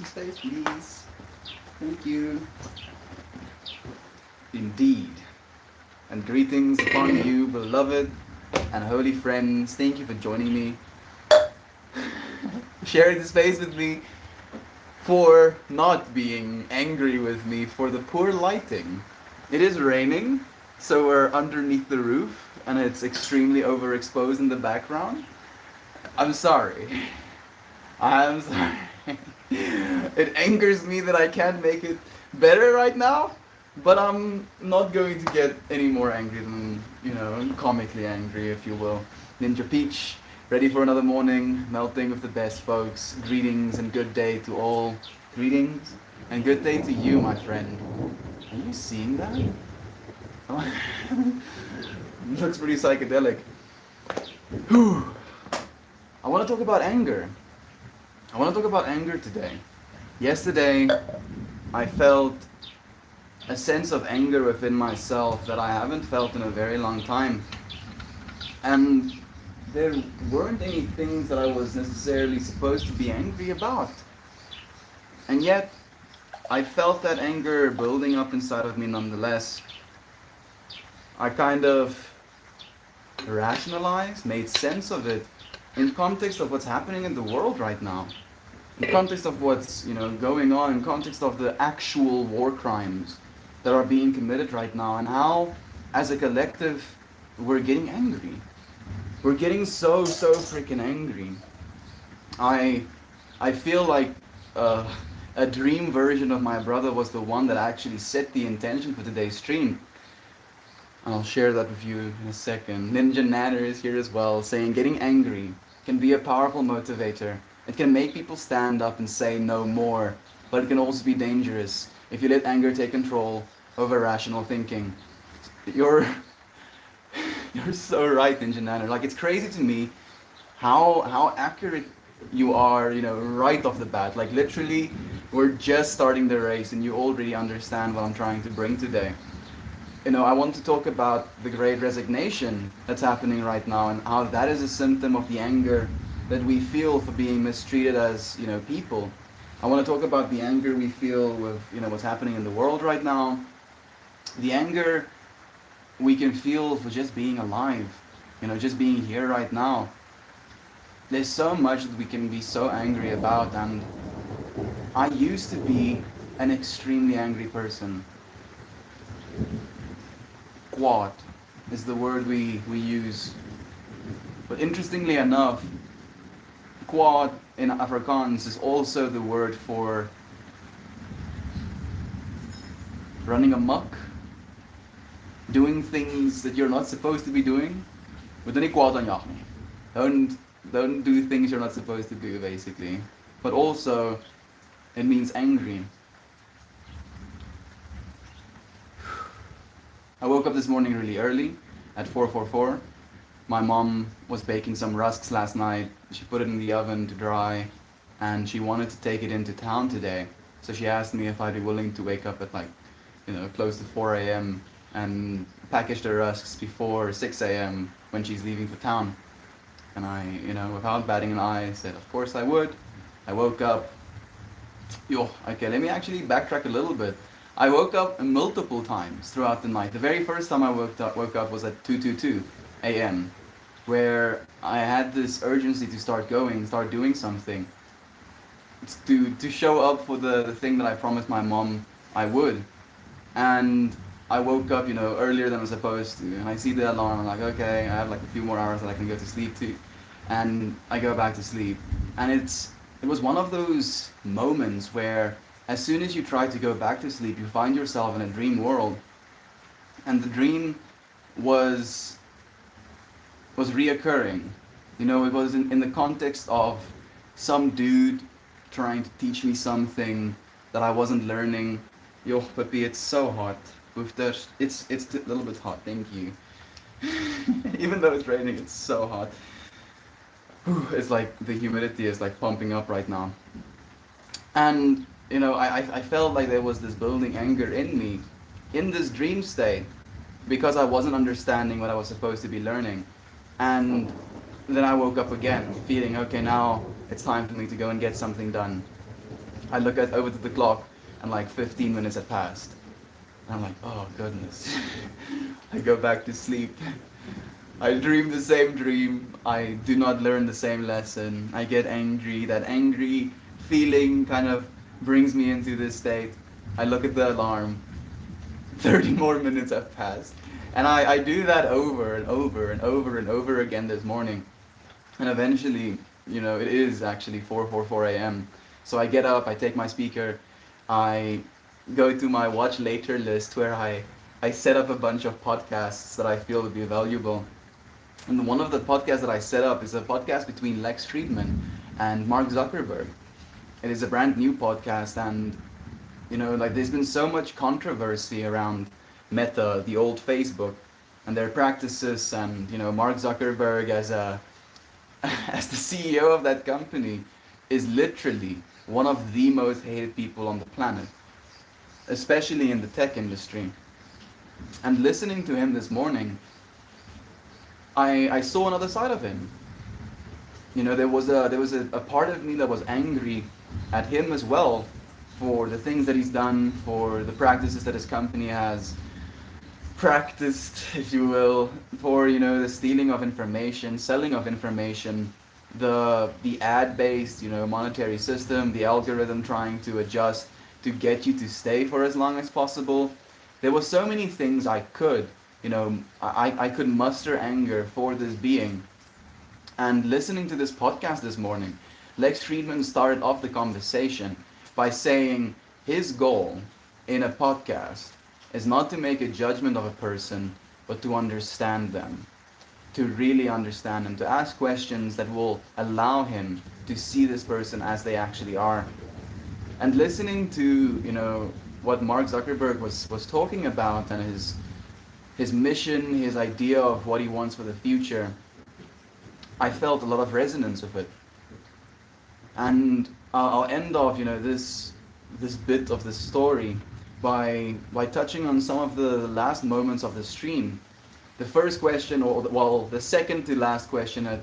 some space, please. Thank you. Indeed. And greetings upon you, beloved and holy friends. Thank you for joining me, sharing the space with me, for not being angry with me for the poor lighting. It is raining, so we're underneath the roof, and it's extremely overexposed in the background. I'm sorry. I'm sorry. It angers me that I can't make it better right now, but I'm not going to get any more angry than, comically angry, if you will. Ninja Peach, ready for another morning, melting with the best folks. Greetings and good day to all. Greetings and good day to you, my friend. Are you seeing that? Oh, looks pretty psychedelic. Whew. I want to talk about anger. I want to talk about anger today. Yesterday, I felt a sense of anger within myself that I haven't felt in a very long time. And there weren't any things that I was necessarily supposed to be angry about. And yet, I felt that anger building up inside of me nonetheless. I kind of rationalized, made sense of it in context of what's happening in the world right now. In context of what's, going on, in context of the actual war crimes that are being committed right now, and how, as a collective, we're getting angry. We're getting so freaking angry. I feel like a dream version of my brother was the one that actually set the intention for today's stream. I'll share that with you in a second. Ninja Natter is here as well, saying getting angry can be a powerful motivator. It can make people stand up and say no more, but it can also be dangerous if you let anger take control over rational thinking. You're so right, Ninja Natter. Like, it's crazy to me how accurate you are, right off the bat. Like, literally, we're just starting the race and you already understand what I'm trying to bring today. I want to talk about the great resignation that's happening right now, and how that is a symptom of the anger that we feel for being mistreated as, people. I want to talk about the anger we feel with, what's happening in the world right now. The anger we can feel for just being alive, just being here right now. There's so much that we can be so angry about, and I used to be an extremely angry person. Kwaad is the word we use. But interestingly enough, kwaad in Afrikaans is also the word for running amok, doing things that you're not supposed to be doing. But don't kwaad aan jag nie. Don't do things you're not supposed to do, basically. But also, it means angry. I woke up this morning really early, at 4:44. My mom was baking some rusks last night. She put it in the oven to dry, and she wanted to take it into town today. So she asked me if I'd be willing to wake up at close to 4 a.m. and package the rusks before 6 a.m. when she's leaving for town. And I, without batting an eye, said, of course I would. I woke up. Okay, let me actually backtrack a little bit. I woke up multiple times throughout the night. The very first time I woke up was at 2:22 a.m., where I had this urgency to start doing something, to show up for the thing that I promised my mom I would. And I woke up, earlier than I was supposed to, and I see the alarm. I'm like, okay, I have like a few more hours that I can go to sleep to, and I go back to sleep. And it was one of those moments where, as soon as you try to go back to sleep, you find yourself in a dream world. And the dream was reoccurring. It was in the context of some dude trying to teach me something that I wasn't learning. Papi, it's so hot. It's a little bit hot, thank you. Even though it's raining, it's so hot. It's like the humidity is like pumping up right now. And I felt like there was this building anger in me, in this dream state, because I wasn't understanding what I was supposed to be learning. And then I woke up again, feeling, okay, now it's time for me to go and get something done. I look at over to the clock, and like 15 minutes had passed. And I'm like, oh goodness. I go back to sleep. I dream the same dream. I do not learn the same lesson. I get angry. That angry feeling kind of brings me into this state. I look at the alarm. 30 more minutes have passed. And I do that over and over and over and over again this morning. And eventually, it is actually 4:44 a.m. So I get up, I take my speaker, I go to my watch later list where I set up a bunch of podcasts that I feel would be valuable. And one of the podcasts that I set up is a podcast between Lex Friedman and Mark Zuckerberg. It is a brand new podcast, and there's been so much controversy around Meta, the old Facebook, and their practices, and Mark Zuckerberg as a as the CEO of that company is literally one of the most hated people on the planet, especially in the tech industry. And listening to him this morning, I saw another side of him. There was a part of me that was angry at him as well for the things that he's done, for the practices that his company has practiced, if you will, for the stealing of information, selling of information, the ad-based monetary system, the algorithm trying to adjust to get you to stay for as long as possible. There were so many things I could muster anger for this being. And listening to this podcast this morning, Lex Friedman started off the conversation by saying his goal in a podcast is not to make a judgment of a person, but to understand them, to really understand them, to ask questions that will allow him to see this person as they actually are. And listening to what Mark Zuckerberg was talking about, and his mission, his idea of what he wants for the future, I felt a lot of resonance with it. And I'll end off this bit of the story by touching on some of the last moments of the stream. The first question, the second to last question that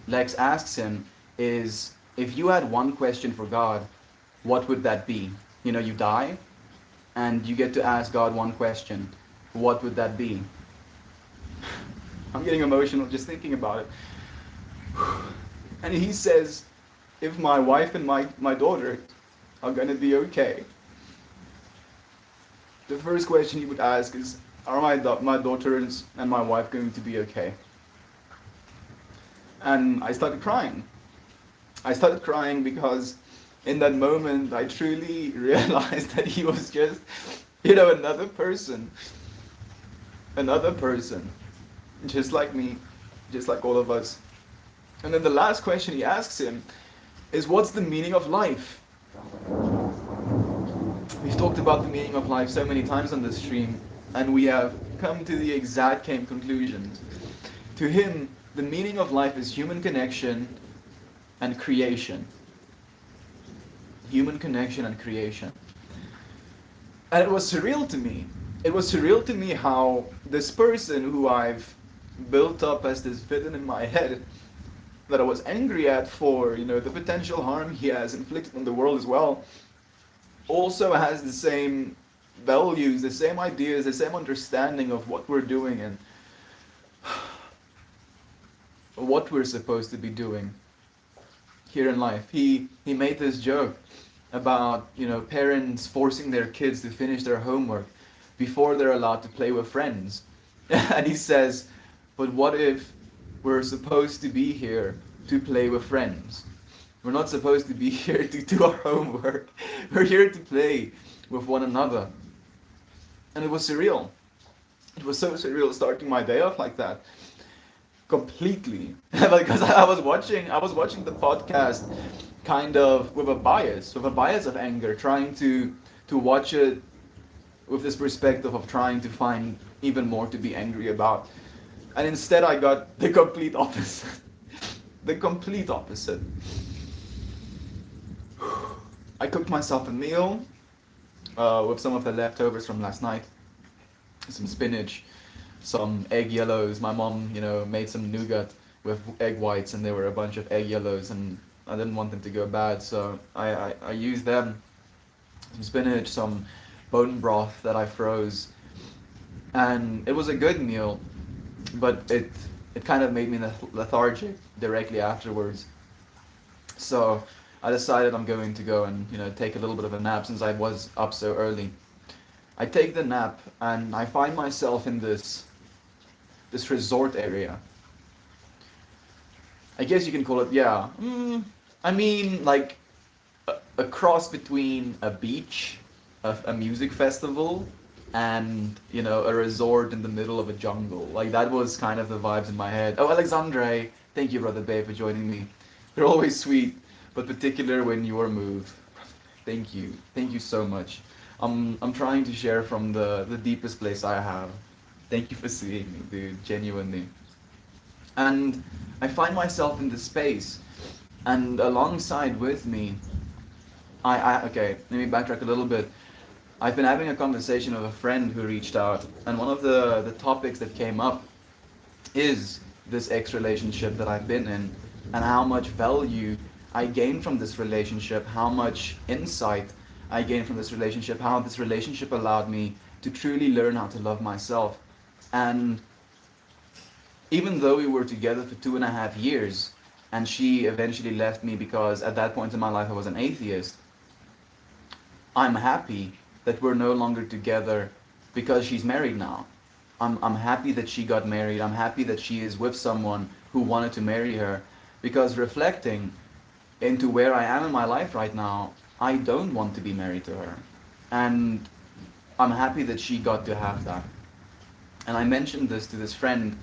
Lex asks him is, if you had one question for God, what would that be? You die, and you get to ask God one question. What would that be? I'm getting emotional just thinking about it. And he says, if my wife and my daughter are going to be okay. The first question he would ask is, are my daughters and my wife going to be okay? And I started crying. I started crying because in that moment I truly realized that he was just, another person, just like me, just like all of us. And then the last question he asks him is, what's the meaning of life? We've talked about the meaning of life so many times on this stream, and we have come to the exact same conclusions. To him, the meaning of life is human connection and creation. Human connection and creation. And it was surreal to me. It was surreal to me how this person who I've built up as this villain in my head, that I was angry at for, the potential harm he has inflicted on the world as well, also has the same values, the same ideas, the same understanding of what we're doing and what we're supposed to be doing here in life. He made this joke about, parents forcing their kids to finish their homework before they're allowed to play with friends. And he says, but what if we're supposed to be here to play with friends? We're not supposed to be here to do our homework. We're here to play with one another. And it was surreal. It was so surreal starting my day off like that. Completely. Because I was watching the podcast kind of with a bias of anger, trying to watch it with this perspective of trying to find even more to be angry about. And instead I got the complete opposite. The complete opposite. I cooked myself a meal with some of the leftovers from last night. Some spinach, some egg yellows. My mom, made some nougat with egg whites, and there were a bunch of egg yellows, and I didn't want them to go bad, so I used them. some spinach, some bone broth that I froze, and it was a good meal, but it kind of made me lethargic directly afterwards. So I decided I'm going to go and take a little bit of a nap since I was up so early. I take the nap and I find myself in this resort area. I guess you can call it, yeah. I mean, like a cross between a beach, a music festival, and a resort in the middle of a jungle. Like that was kind of the vibes in my head. Oh, Alexandre, thank you, brother babe, for joining me. You're always sweet, but particular when you're moved. Thank you so much. I'm trying to share from the deepest place I have. Thank you for seeing me, dude, genuinely. And I find myself in this space, and alongside with me, okay, let me backtrack a little bit. I've been having a conversation with a friend who reached out, and one of the topics that came up is this ex relationship that I've been in, and how much value I gained from this relationship, how much insight I gained from this relationship, how this relationship allowed me to truly learn how to love myself. And even though we were together for 2.5 years, and she eventually left me because at that point in my life I was an atheist, I'm happy that we're no longer together because she's married now. I'm happy that she got married. I'm happy that she is with someone who wanted to marry her, because reflecting into where I am in my life right now, I don't want to be married to her. And I'm happy that she got to have that. And I mentioned this to this friend,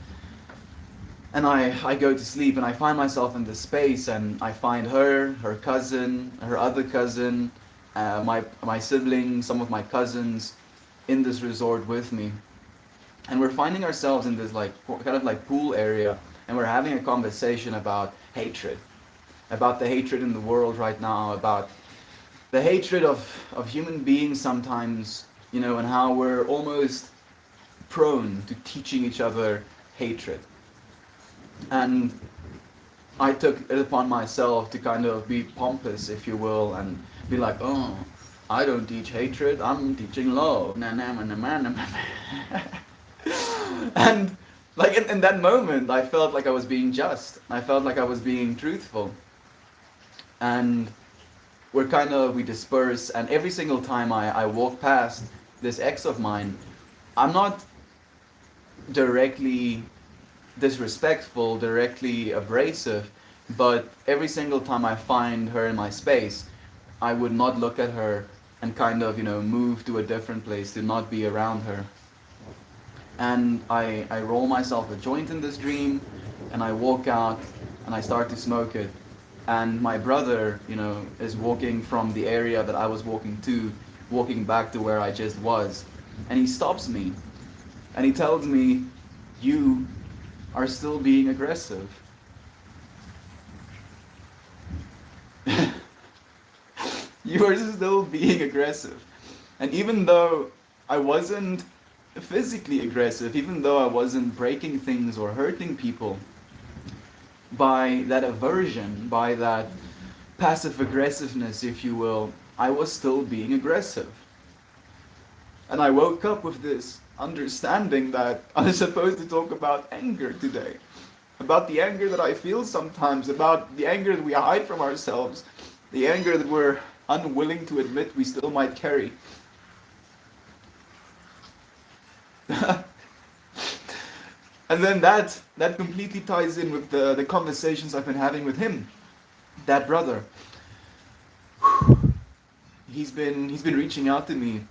and I go to sleep and I find myself in this space, and I find her cousin, her other cousin, my siblings, some of my cousins in this resort with me. And we're finding ourselves in this like kind of like pool area, and we're having a conversation about hatred, about the hatred in the world right now, about the hatred of human beings sometimes, and how we're almost prone to teaching each other hatred. And I took it upon myself to kind of be pompous, if you will, and be like, oh, I don't teach hatred, I'm teaching love. And like in that moment, I felt like I was being just. I felt like I was being truthful. And we disperse, and every single time I walk past this ex of mine, I'm not directly disrespectful, directly abrasive, but every single time I find her in my space, I would not look at her and kind of, move to a different place to not be around her. And I roll myself a joint in this dream, and I walk out and I start to smoke it. And my brother, is walking from the area that I was walking back to where I just was. And he stops me and he tells me, you are still being aggressive. You are still being aggressive. And even though I wasn't physically aggressive, even though I wasn't breaking things or hurting people, by that aversion, by that passive aggressiveness, if you will, I was still being aggressive. And I woke up with this understanding that I'm supposed to talk about anger today. About the anger that I feel sometimes, about the anger that we hide from ourselves, the anger that we're unwilling to admit we still might carry. And then that completely ties in with the conversations I've been having with him, that brother. He's been reaching out to me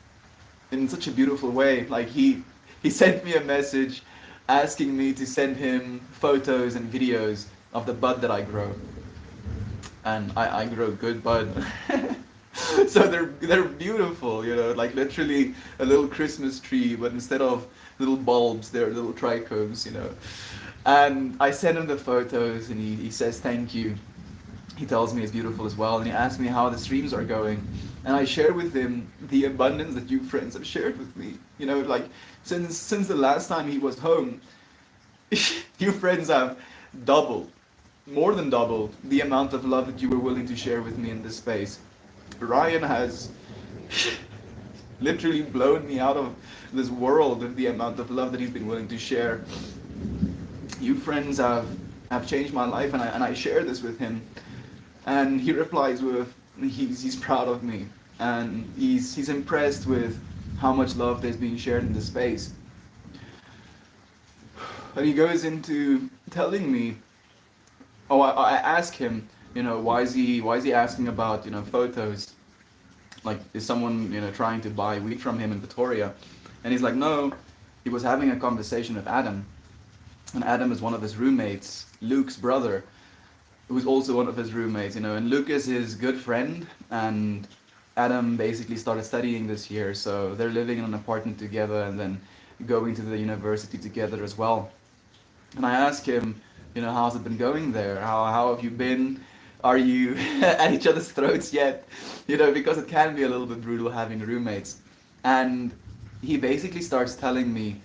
in such a beautiful way. Like he sent me a message asking me to send him photos and videos of the bud that I grow. And I grow good bud. So they're beautiful, like literally a little Christmas tree, but instead of little bulbs, they're little trichomes, And I sent him the photos, and he says thank you. He tells me it's beautiful as well, and he asks me how the streams are going. And I share with him the abundance that you friends have shared with me. Like since the last time he was home, you friends have doubled, more than doubled, the amount of love that you were willing to share with me in this space. Ryan has literally blown me out of this world with the amount of love that he's been willing to share. You friends have changed my life, and I share this with him. And he replies with, he's proud of me, and he's impressed with how much love there's being shared in this space. And he goes into telling me, oh, I ask him, why is he asking about, photos? Like, is someone, trying to buy weed from him in Pretoria? And he's like, no, he was having a conversation with Adam. And Adam is one of his roommates, Luke's brother, who's also one of his roommates, and Luke is his good friend, and Adam basically started studying this year, so they're living in an apartment together and then going to the university together as well. And I asked him, how's it been going there? How have you been? Are you at each other's throats yet? Because it can be a little bit brutal having roommates. And he basically starts telling me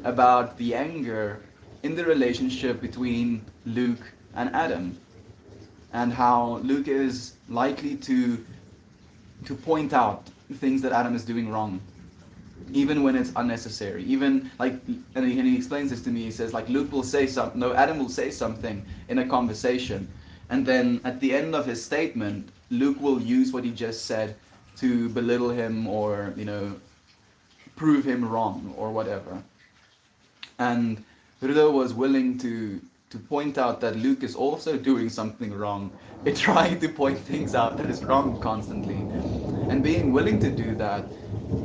about the anger in the relationship between Luke and Adam, and how Luke is likely to point out things that Adam is doing wrong, even when it's unnecessary. Even like, and he explains this to me. He says, like, Adam will say something in a conversation, and then at the end of his statement, Luke will use what he just said to belittle him, or prove him wrong or whatever. And Rudo was willing to point out that Luke is also doing something wrong, trying to point things out that is wrong constantly. And being willing to do that,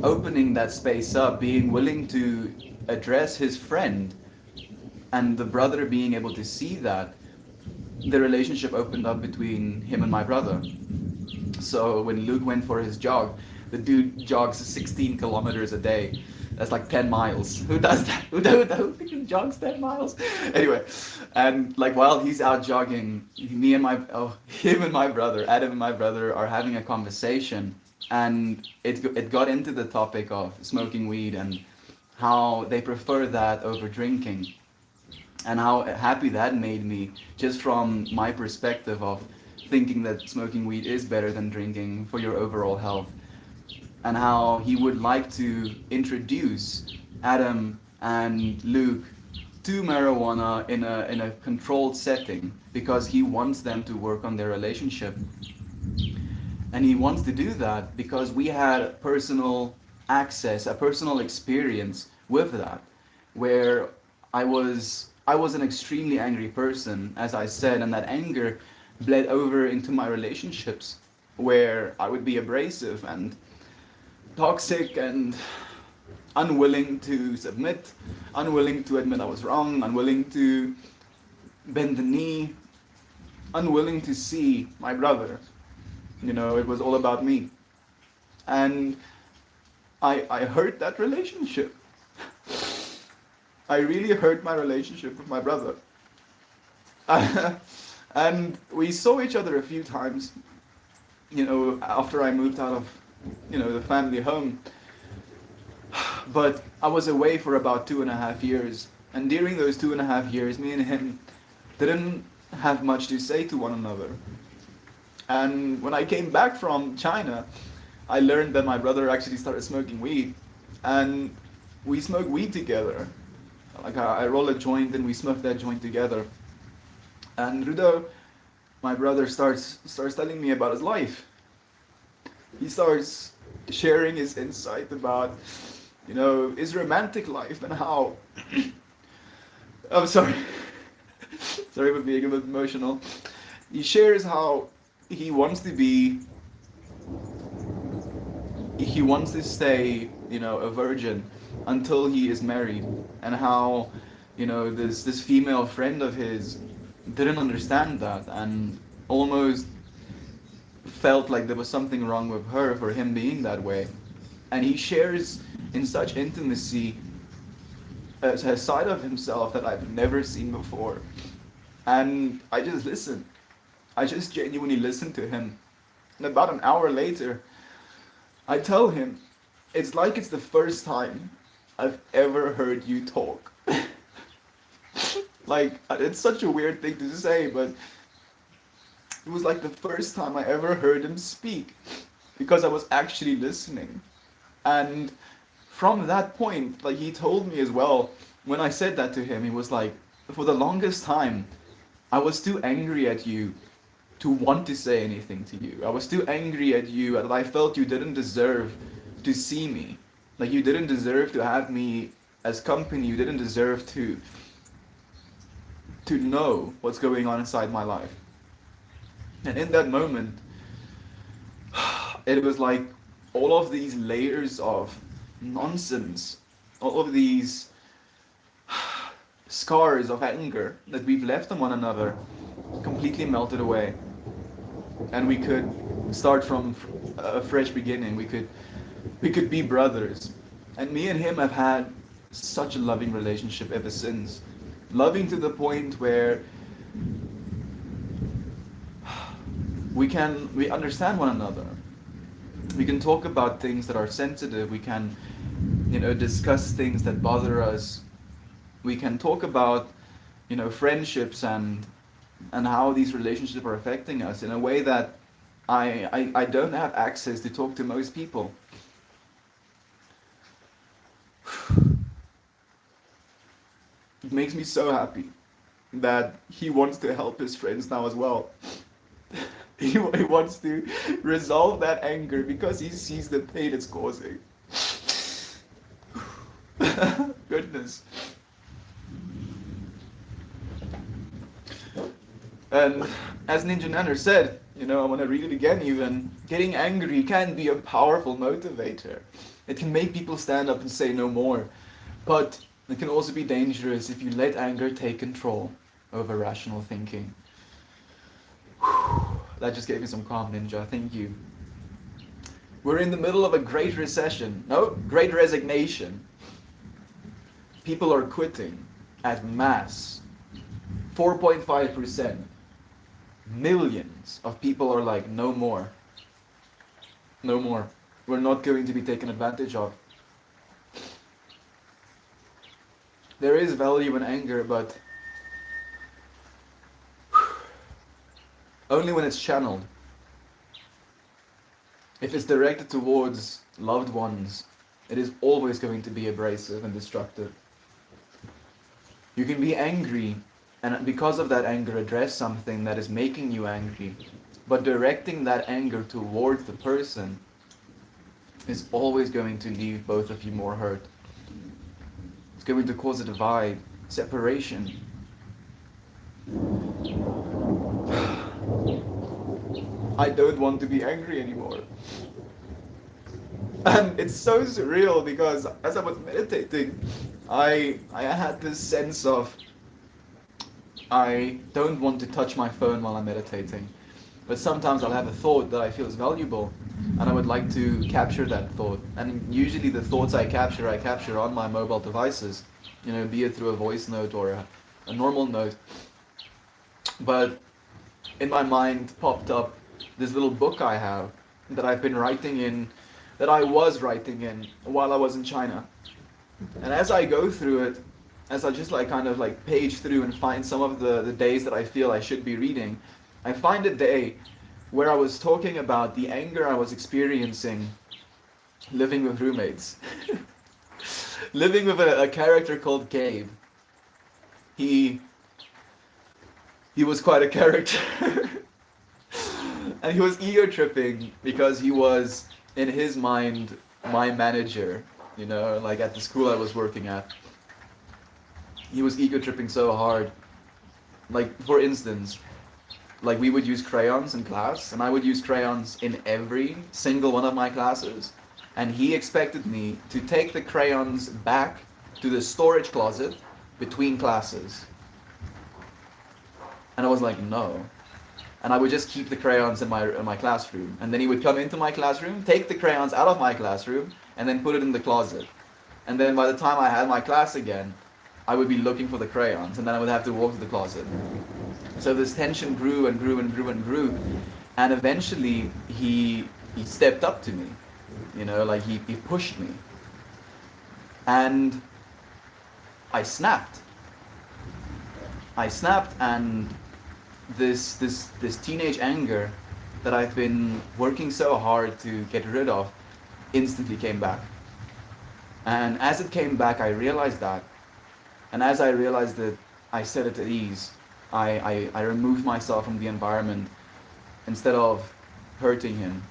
opening that space up, being willing to address his friend, and the brother being able to see that, the relationship opened up between him and my brother. So when Luke went for his jog, the dude jogs 16 kilometers a day. That's like 10 miles. Who does that? Who freaking jogs 10 miles? Anyway, and like while he's out jogging, him and my brother, Adam and my brother, are having a conversation, and it got into the topic of smoking weed and how they prefer that over drinking, and how happy that made me, just from my perspective of thinking that smoking weed is better than drinking for your overall health. And how he would like to introduce Adam and Luke to marijuana in a controlled setting, because he wants them to work on their relationship. And he wants to do that because we had personal access, a personal experience with that, where I was an extremely angry person, as I said, and that anger bled over into my relationships, where I would be abrasive and toxic and unwilling to submit, unwilling to admit I was wrong, unwilling to bend the knee, unwilling to see my brother. It was all about me. And I hurt that relationship. I really hurt my relationship with my brother. And we saw each other a few times, after I moved out of the family home. But I was away for about 2.5 years, and during those 2.5 years, me and him didn't have much to say to one another. And when I came back from China, I learned that my brother actually started smoking weed, and we smoke weed together. Like, I roll a joint and we smoke that joint together. And Rudo, my brother, starts telling me about his life. He starts sharing his insight about, his romantic life, and how... I'm sorry. Sorry for being a bit emotional. He shares how he wants to stay, a virgin until he is married, and how, this female friend of his didn't understand that, and almost felt like there was something wrong with her for him being that way. And he shares in such intimacy a side of himself that I've never seen before. And I just listened. I just genuinely listened to him. And about an hour later, I tell him, it's like it's the first time I've ever heard you talk. Like, it's such a weird thing to say, but it was like the first time I ever heard him speak. because I was actually listening. And from that point, like he told me as well, when I said that to him, he was like, for the longest time, I was too angry at you to want to say anything to you. I was too angry at you that I felt you didn't deserve to see me. Like you didn't deserve to have me as company. You didn't deserve to know what's going on inside my life. And in that moment, it was like all of these layers of nonsense, all of these scars of anger that we've left on one another completely melted away. And we could start from a fresh beginning. We could be brothers. And me and him have had such a loving relationship ever since. Loving to the point where we understand one another. We can talk about things that are sensitive. We can, discuss things that bother us. We can talk about, friendships and how these relationships are affecting us in a way that I don't have access to talk to most people. It makes me so happy that he wants to help his friends now as well. He wants to resolve that anger because he sees the pain it's causing. Goodness. And as Ninja Nanner said, I want to read it again even, getting angry can be a powerful motivator. It can make people stand up and say no more. But it can also be dangerous if you let anger take control over rational thinking. That just gave me some calm, Ninja. Thank you. We're in the middle of a great recession. No, great resignation. People are quitting at mass. 4.5%. Millions of people are like, no more. No more. We're not going to be taken advantage of. There is value in anger, but only when it's channeled. If it's directed towards loved ones, it is always going to be abrasive and destructive. You can be angry, and because of that anger address something that is making you angry, but directing that anger towards the person is always going to leave both of you more hurt. It's going to cause a divide, separation. I don't want to be angry anymore. And it's so surreal because as I was meditating, I had this sense of I don't want to touch my phone while I'm meditating. But sometimes I'll have a thought that I feel is valuable and I would like to capture that thought. And usually the thoughts I capture on my mobile devices, be it through a voice note or a normal note. But in my mind popped up this little book I have that I was writing in while I was in China. And as I go through it, as I just page through and find some of the days that I feel I should be reading, I find a day where I was talking about the anger I was experiencing living with roommates. Living with a character called Gabe. He was quite a character. And he was ego tripping because he was, in his mind, my manager, at the school I was working at. He was ego tripping so hard. For instance, we would use crayons in class, and I would use crayons in every single one of my classes. And he expected me to take the crayons back to the storage closet between classes. And I was like, no. And I would just keep the crayons in my classroom. And then he would come into my classroom, take the crayons out of my classroom, and then put it in the closet. And then by the time I had my class again, I would be looking for the crayons, and then I would have to walk to the closet. So this tension grew and grew and grew and grew. And eventually he stepped up to me. He pushed me. And I snapped. And this teenage anger that I've been working so hard to get rid of instantly came back. And as it came back, I realized that. And as I realized it, I set it at ease. I removed myself from the environment instead of hurting him.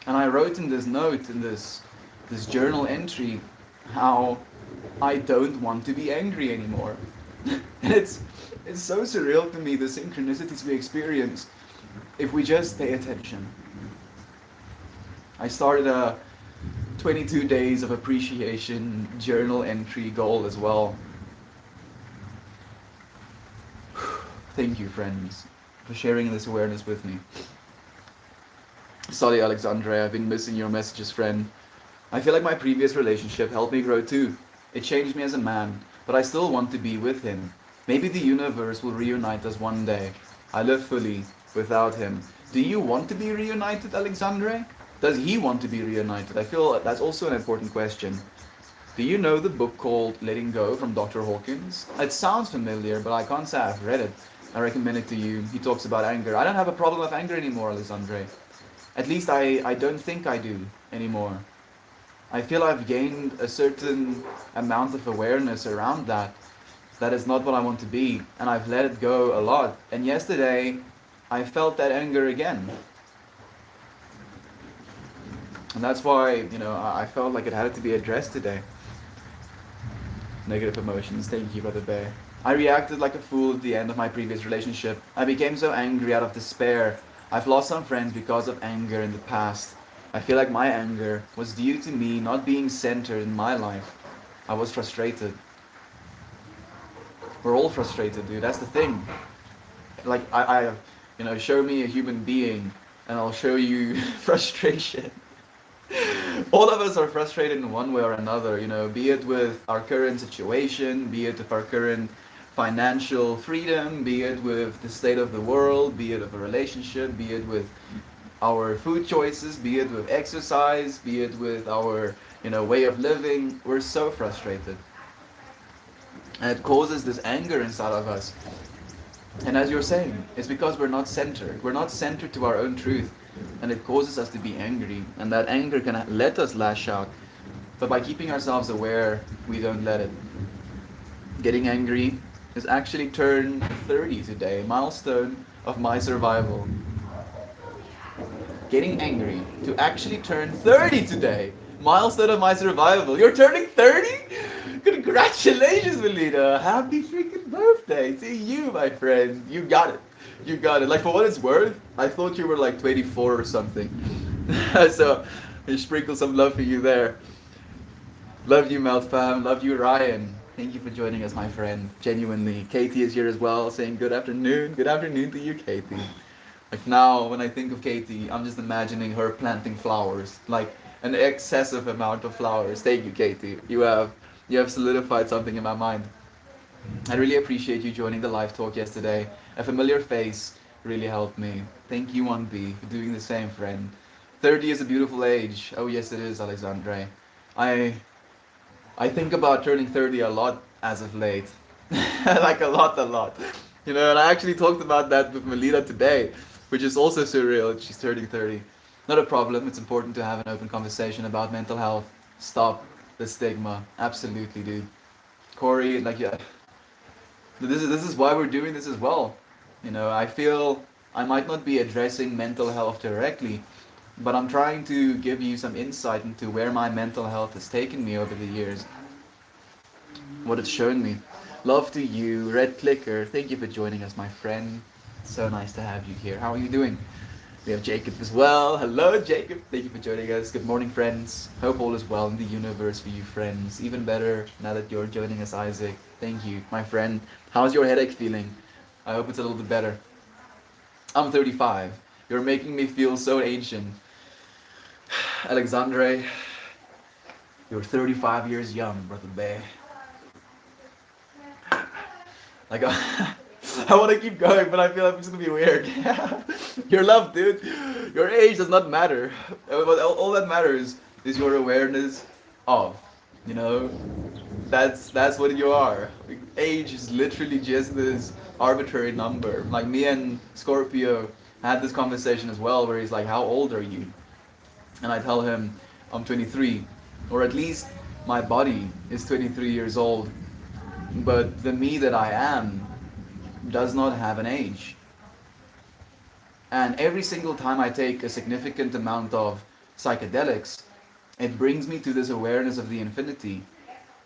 And I wrote in this note, in this journal entry, how I don't want to be angry anymore. And it's so surreal to me, the synchronicities we experience if we just pay attention. I started a 22 days of appreciation journal entry goal as well. Thank you, friends, for sharing this awareness with me. Sorry, Alexandre, I've been missing your messages, friend. I feel like my previous relationship helped me grow too. It changed me as a man, but I still want to be with him. Maybe the universe will reunite us one day. I live fully without him. Do you want to be reunited, Alexandre? Does he want to be reunited? I feel that's also an important question. Do you know the book called Letting Go from Dr. Hawkins? It sounds familiar, but I can't say I've read it. I recommend it to you. He talks about anger. I don't have a problem with anger anymore, Alexandre. At least I don't think I do anymore. I feel I've gained a certain amount of awareness around that. That is not what I want to be, and I've let it go a lot. And yesterday, I felt that anger again. And that's why, I felt like it had to be addressed today. Negative emotions. Thank you, Brother Bear. I reacted like a fool at the end of my previous relationship. I became so angry out of despair. I've lost some friends because of anger in the past. I feel like my anger was due to me not being centered in my life. I was frustrated. We're all frustrated, dude. That's the thing. Like, show me a human being and I'll show you frustration. All of us are frustrated in one way or another, be it with our current situation, be it with our current financial freedom, be it with the state of the world, be it with a relationship, be it with our food choices, be it with exercise, be it with our, way of living. We're so frustrated. And it causes this anger inside of us. And as you're saying, it's because we're not centered. We're not centered to our own truth. And it causes us to be angry. And that anger can let us lash out. But by keeping ourselves aware, we don't let it. Getting angry is actually turned 30 today, milestone of my survival. Getting angry to actually turn 30 today, milestone of my survival. You're turning 30? Congratulations, Melina. Happy freaking birthday to you, my friend. You got it. You got it. Like, for what it's worth, I thought you were like 24 or something. So, I sprinkle some love for you there. Love you, Melt Fam. Love you, Ryan. Thank you for joining us, my friend. Genuinely. Katie is here as well, saying good afternoon. Good afternoon to you, Katie. Like, now, when I think of Katie, I'm just imagining her planting flowers. Like, an excessive amount of flowers. Thank you, Katie. You have solidified something in my mind. I really appreciate you joining the live talk yesterday. A familiar face really helped me. Thank you, 1B, for doing the same, friend. 30 is a beautiful age. Oh yes, it is, Alexandre. I think about turning 30 a lot as of late. Like a lot. And I actually talked about that with Melita today, which is also surreal. She's turning 30. Not a problem. It's important to have an open conversation about mental health. Stop the stigma. Absolutely, dude. Corey, this is why we're doing this as well. I feel I might not be addressing mental health directly, but I'm trying to give you some insight into where my mental health has taken me over the years. What it's shown me. Love to you, Red Clicker. Thank you for joining us, my friend. So nice to have you here. How are you doing? We have Jacob as well. Hello, Jacob. Thank you for joining us. Good morning, friends. Hope all is well in the universe for you, friends. Even better now that you're joining us, Isaac. Thank you, my friend. How's your headache feeling? I hope it's a little bit better. I'm 35. You're making me feel so ancient. Alexandre, you're 35 years young, Brother Bear. Like, I want to keep going, but I feel like it's going to be weird. Your love, dude. Your age does not matter. All that matters is your awareness of, that's what you are. Age is literally just this arbitrary number. Like, me and Scorpio, I had this conversation as well where he's like, how old are you? And I tell him, I'm 23. Or at least my body is 23 years old. But the me that I am does not have an age. And every single time I take a significant amount of psychedelics, it brings me to this awareness of the infinity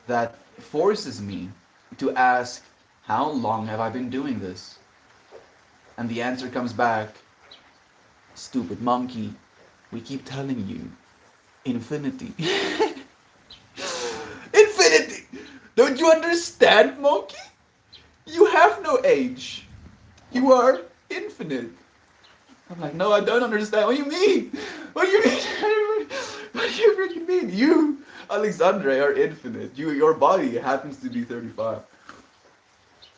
that forces me to ask, how long have I been doing this? And the answer comes back, stupid monkey, we keep telling you, infinity. Infinity! Don't you understand, monkey? You have no age. You are infinite. I'm like, no, I don't understand. What do you mean? What do you mean? What do you freaking mean? You, Alexandre, are infinite. Your body happens to be 35.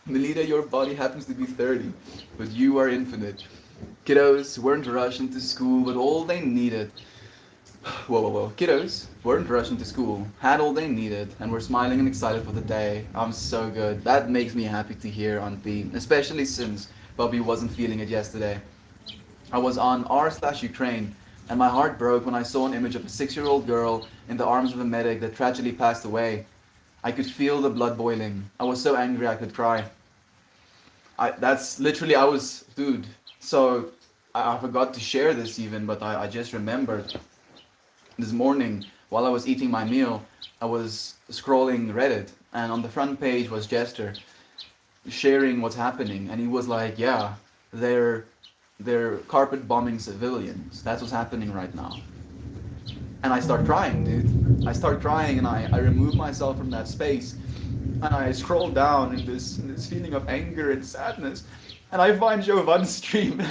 Melita, your body happens to be 30. But you are infinite. Kiddos weren't rushing to school, but all they needed. Whoa. Kiddos weren't rushing to school, had all they needed, and were smiling and excited for the day. I'm so good. That makes me happy to hear, Aunt B, especially since Bobby wasn't feeling it yesterday. I was on r/Ukraine, and my heart broke when I saw an image of a 6-year-old girl in the arms of a medic that tragically passed away. I could feel the blood boiling. I was so angry I could cry. Dude. So I forgot to share this even, but I just remembered. This morning, while I was eating my meal, I was scrolling Reddit, and on the front page was Jester sharing what's happening, and he was like, yeah, they're carpet bombing civilians. That's what's happening right now. And I start crying, dude. I start crying, and I remove myself from that space, and I scroll down in this feeling of anger and sadness, and I find Jovan's stream.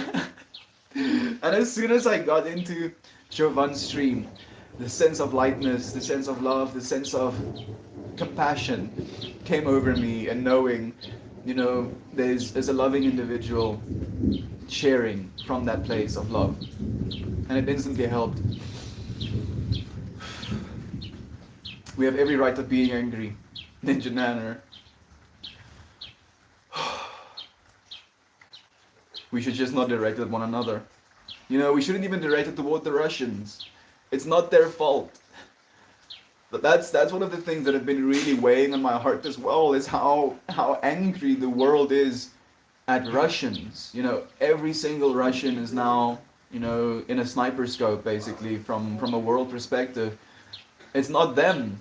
And as soon as I got into Jovan's stream, the sense of lightness, the sense of love, the sense of compassion came over me, and knowing, there's a loving individual sharing from that place of love. And it instantly helped. We have every right of being angry. Ninja Nanner. We should just not direct it at one another. We shouldn't even direct it toward the Russians. It's not their fault. But that's one of the things that have been really weighing on my heart as well, is how angry the world is at Russians. Every single Russian is now, in a sniper scope, basically, from a world perspective. It's not them.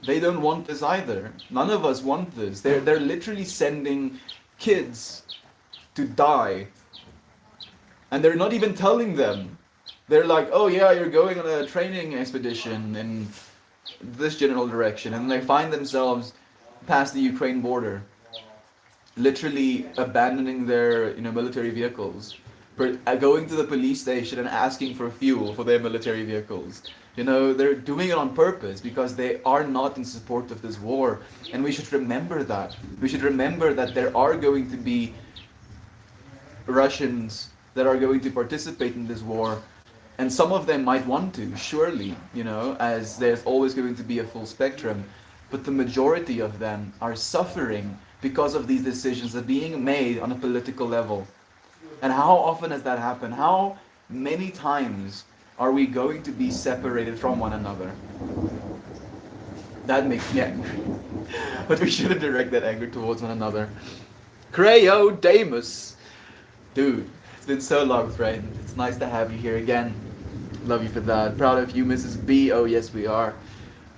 They don't want this either. None of us want this. They're literally sending kids to die. And they're not even telling them. They're like, oh yeah, you're going on a training expedition in this general direction. And they find themselves past the Ukraine border, literally abandoning their military vehicles, going to the police station and asking for fuel for their military vehicles. They're doing it on purpose because they are not in support of this war. And we should remember that. We should remember that there are going to be Russians that are going to participate in this war. And some of them might want to, surely, as there's always going to be a full spectrum. But the majority of them are suffering because of these decisions that are being made on a political level. And how often has that happened? How many times are we going to be separated from one another? That makes me angry. But we shouldn't direct that anger towards one another. Creo Damus. Dude, it's been so long, friend. It's nice to have you here again. Love you for that. Proud of you, Mrs. B. Oh, yes, we are.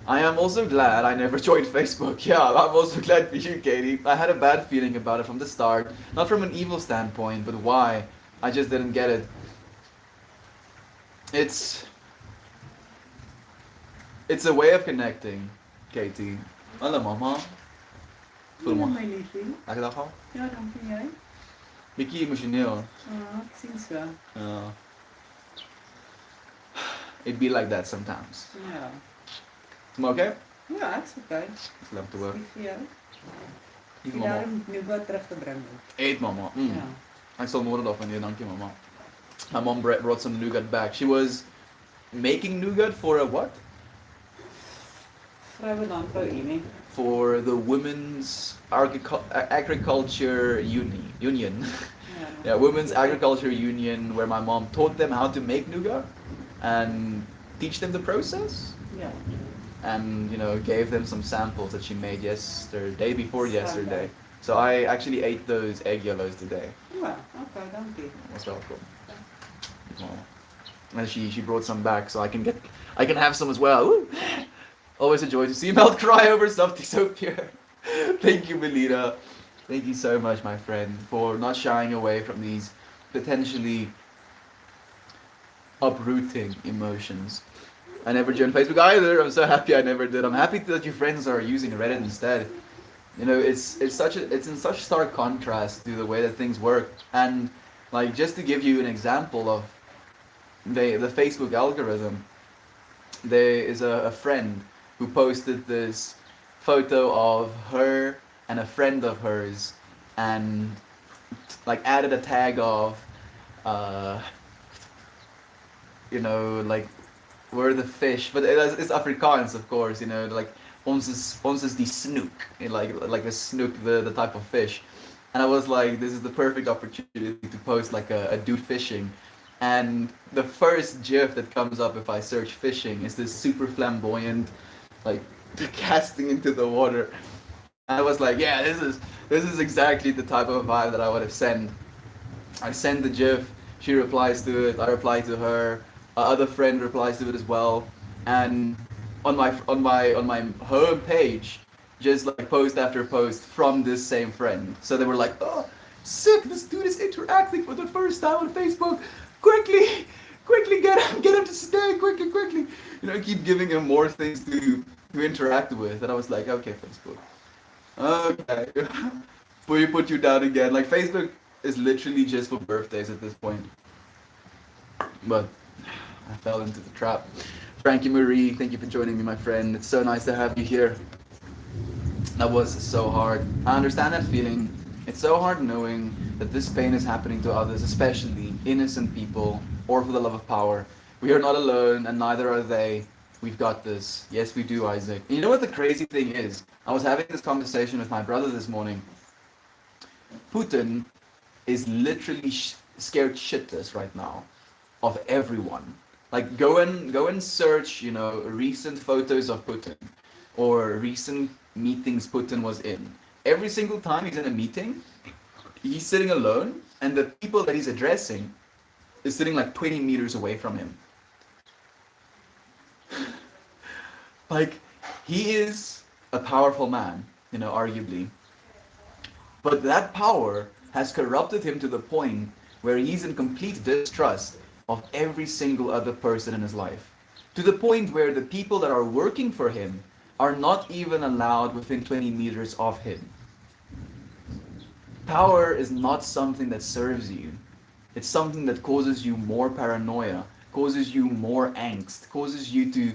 I am also glad I never joined Facebook. Yeah, I'm also glad for you, Katie. I had a bad feeling about it from the start. Not from an evil standpoint, but why? I just didn't get it. It's a way of connecting, Katie. Hallo, mama. Hallo, my liefie. Heb je dat al? Ja, dank je. Jij? Beetje emotioneel. Ik zie zo. It be like that sometimes. Ja. Maar oké? Ja, het is oké. It's love to work. Lief voor jou. Eet, Je mama. daarom nougat terug te brengen. Eet, mama. Ja. Ik zal more off van je, dank je, mama. My mom brought some nougat back. She was making nougat for a what? Vrouwenlandbouw-Unie. For the Women's Agriculture Union. Ja, Yeah, Women's Agriculture Union, where my mom taught them how to make nougat and teach them the process, Yeah. and gave them some samples that she made yesterday, before Sunday. yesterday. So I actually ate those egg yellows today. Yeah, okay, dankie. That's welcome. Oh. And she brought some back, so I can have some as well. Woo! Always a joy to see Melt cry over something so pure. Thank you, Melita. Thank you so much, my friend, for not shying away from these potentially uprooting emotions. I never joined Facebook either. I'm so happy I never did. I'm happy that your friends are using Reddit instead. It's in such stark contrast to the way that things work. And like, just to give you an example of the Facebook algorithm, there is a friend who posted this photo of her and a friend of hers, and like added a tag of uh, like, we're the fish, but it's Afrikaans, of course. Like, ons is die snoek, like the snoek, the type of fish. And I was like, this is the perfect opportunity to post like a dude fishing. And the first GIF that comes up if I search fishing is this super flamboyant, like, casting into the water. And I was like, yeah, this is exactly the type of vibe that I would have sent. I send the GIF, she replies to it, I reply to her, other friend replies to it as well, and on my home page, just like post after post from this same friend. So they were like, oh, sick! This dude is interacting for the first time on Facebook. Quickly get him to stay. Quickly. Keep giving him more things to interact with. And I was like, okay, Facebook. Okay, we put you down again. Like, Facebook is literally just for birthdays at this point. But I fell into the trap. Frankie Marie, thank you for joining me, my friend. It's so nice to have you here. That was so hard. I understand that feeling. It's so hard knowing that this pain is happening to others, especially innocent people, or for the love of power. We are not alone, and neither are they. We've got this. Yes, we do, Isaac. And you know what the crazy thing is? I was having this conversation with my brother this morning. Putin is literally scared shitless right now of everyone. Like, go and search, recent photos of Putin, or recent meetings Putin was in. Every single time he's in a meeting, he's sitting alone, and the people that he's addressing is sitting like 20 meters away from him. Like, he is a powerful man, arguably. But that power has corrupted him to the point where he's in complete distrust of every single other person in his life. To the point where the people that are working for him are not even allowed within 20 meters of him. Power is not something that serves you. It's something that causes you more paranoia, causes you more angst, causes you to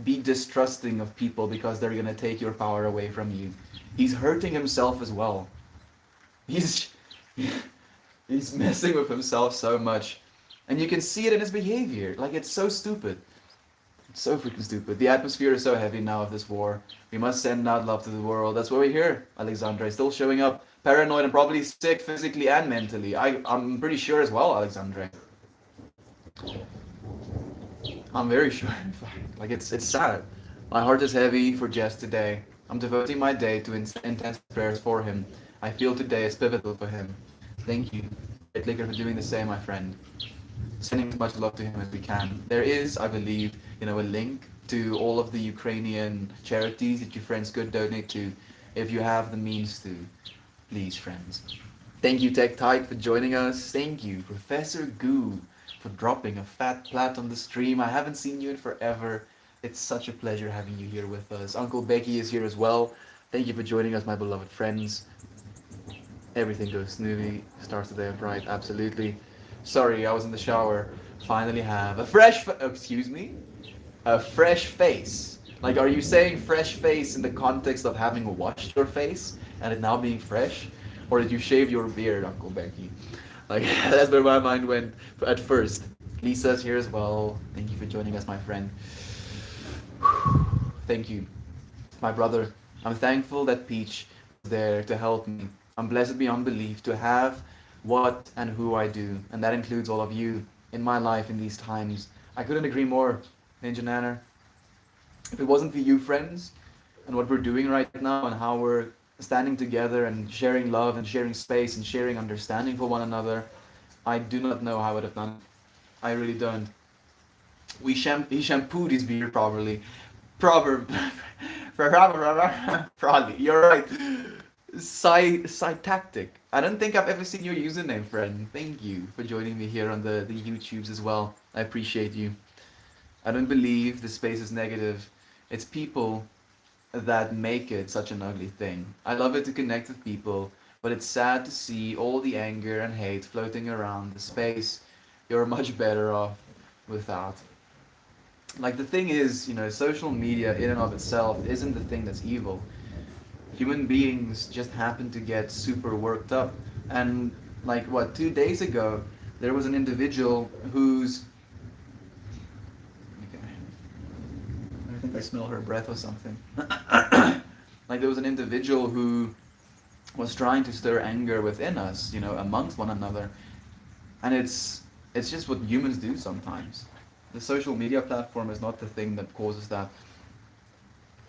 be distrusting of people because they're going to take your power away from you. He's hurting himself as well. He's messing with himself so much. And you can see it in his behavior. Like, it's so stupid. It's so freaking stupid. The atmosphere is so heavy now of this war. We must send out love to the world. That's what we're here. Alexandra is still showing up, paranoid and probably sick physically and mentally. I'm pretty sure as well, Alexandra. I'm very sure, in fact. Like, it's sad. My heart is heavy for Jess today. I'm devoting my day to intense prayers for him. I feel today is pivotal for him. Thank you, Red Liquor, for doing the same, my friend. Sending as much love to him as we can. There is, I believe, a link to all of the Ukrainian charities that your friends could donate to if you have the means to. Please, friends. Thank you, Tech Tight, for joining us. Thank you, Professor Goo, for dropping a fat plat on the stream. I haven't seen you in forever. It's such a pleasure having you here with us. Uncle Becky is here as well. Thank you for joining us, my beloved friends. Everything goes smoothly. Starts the day off right. Absolutely. Sorry, I was in the shower. Finally have a fresh a fresh face. Like, are you saying fresh face in the context of having washed your face and it now being fresh? Or did you shave your beard, Uncle Becky? Like, that's where my mind went at first. Lisa's here as well. Thank you for joining us, my friend. Thank you. My brother, I'm thankful that Peach is there to help me. I'm blessed beyond belief to have what and who I do, and that includes all of you in my life in these times. I couldn't agree more, Ninja Nanner. If it wasn't for you, friends, and what we're doing right now, and how we're standing together and sharing love and sharing space and sharing understanding for one another, I do not know how I would have done it. I really don't. He shampooed his beard properly. Proverb. Probably. You're right. Tactic. I don't think I've ever seen your username, friend. Thank you for joining me here on the YouTubes as well. I appreciate you. I don't believe the space is negative. It's people that make it such an ugly thing. I love it to connect with people, but it's sad to see all the anger and hate floating around the space. You're much better off without. Like the thing is, social media in and of itself isn't the thing that's evil. Human beings just happen to get super worked up. And like what, 2 days ago, there was an individual who's okay, I think I smell her breath or something. Like there was an individual who was trying to stir anger within us, amongst one another. And it's just what humans do sometimes. The social media platform is not the thing that causes that.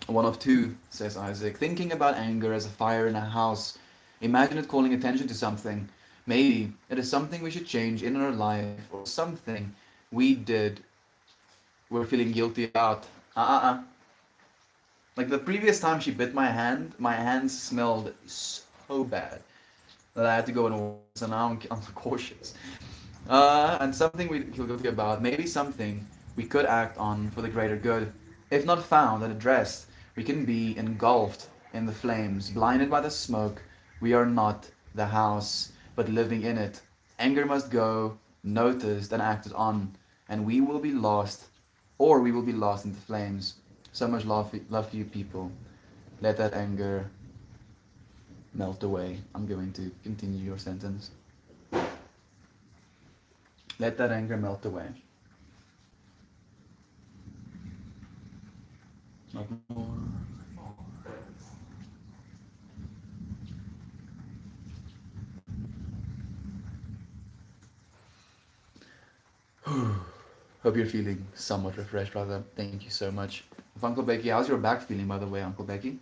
One of two, says Isaac. Thinking about anger as a fire in a house. Imagine it calling attention to something. Maybe it is something we should change in our life, or something we did we're feeling guilty about. Like the previous time she bit my hands smelled so bad that I had to go and wash, so now I'm cautious. And something we feel guilty about, maybe something we could act on for the greater good. If not found and addressed, we can be engulfed in the flames, blinded by the smoke. We are not the house, but living in it. Anger must go, noticed and acted on, and we will be lost, or we will be lost in the flames. So much love for you people. Let that anger melt away. I'm going to continue your sentence. Let that anger melt away. Not more. Hope you're feeling somewhat refreshed, brother. Thank you so much. If Uncle Becky, how's your back feeling, by the way, Uncle Becky?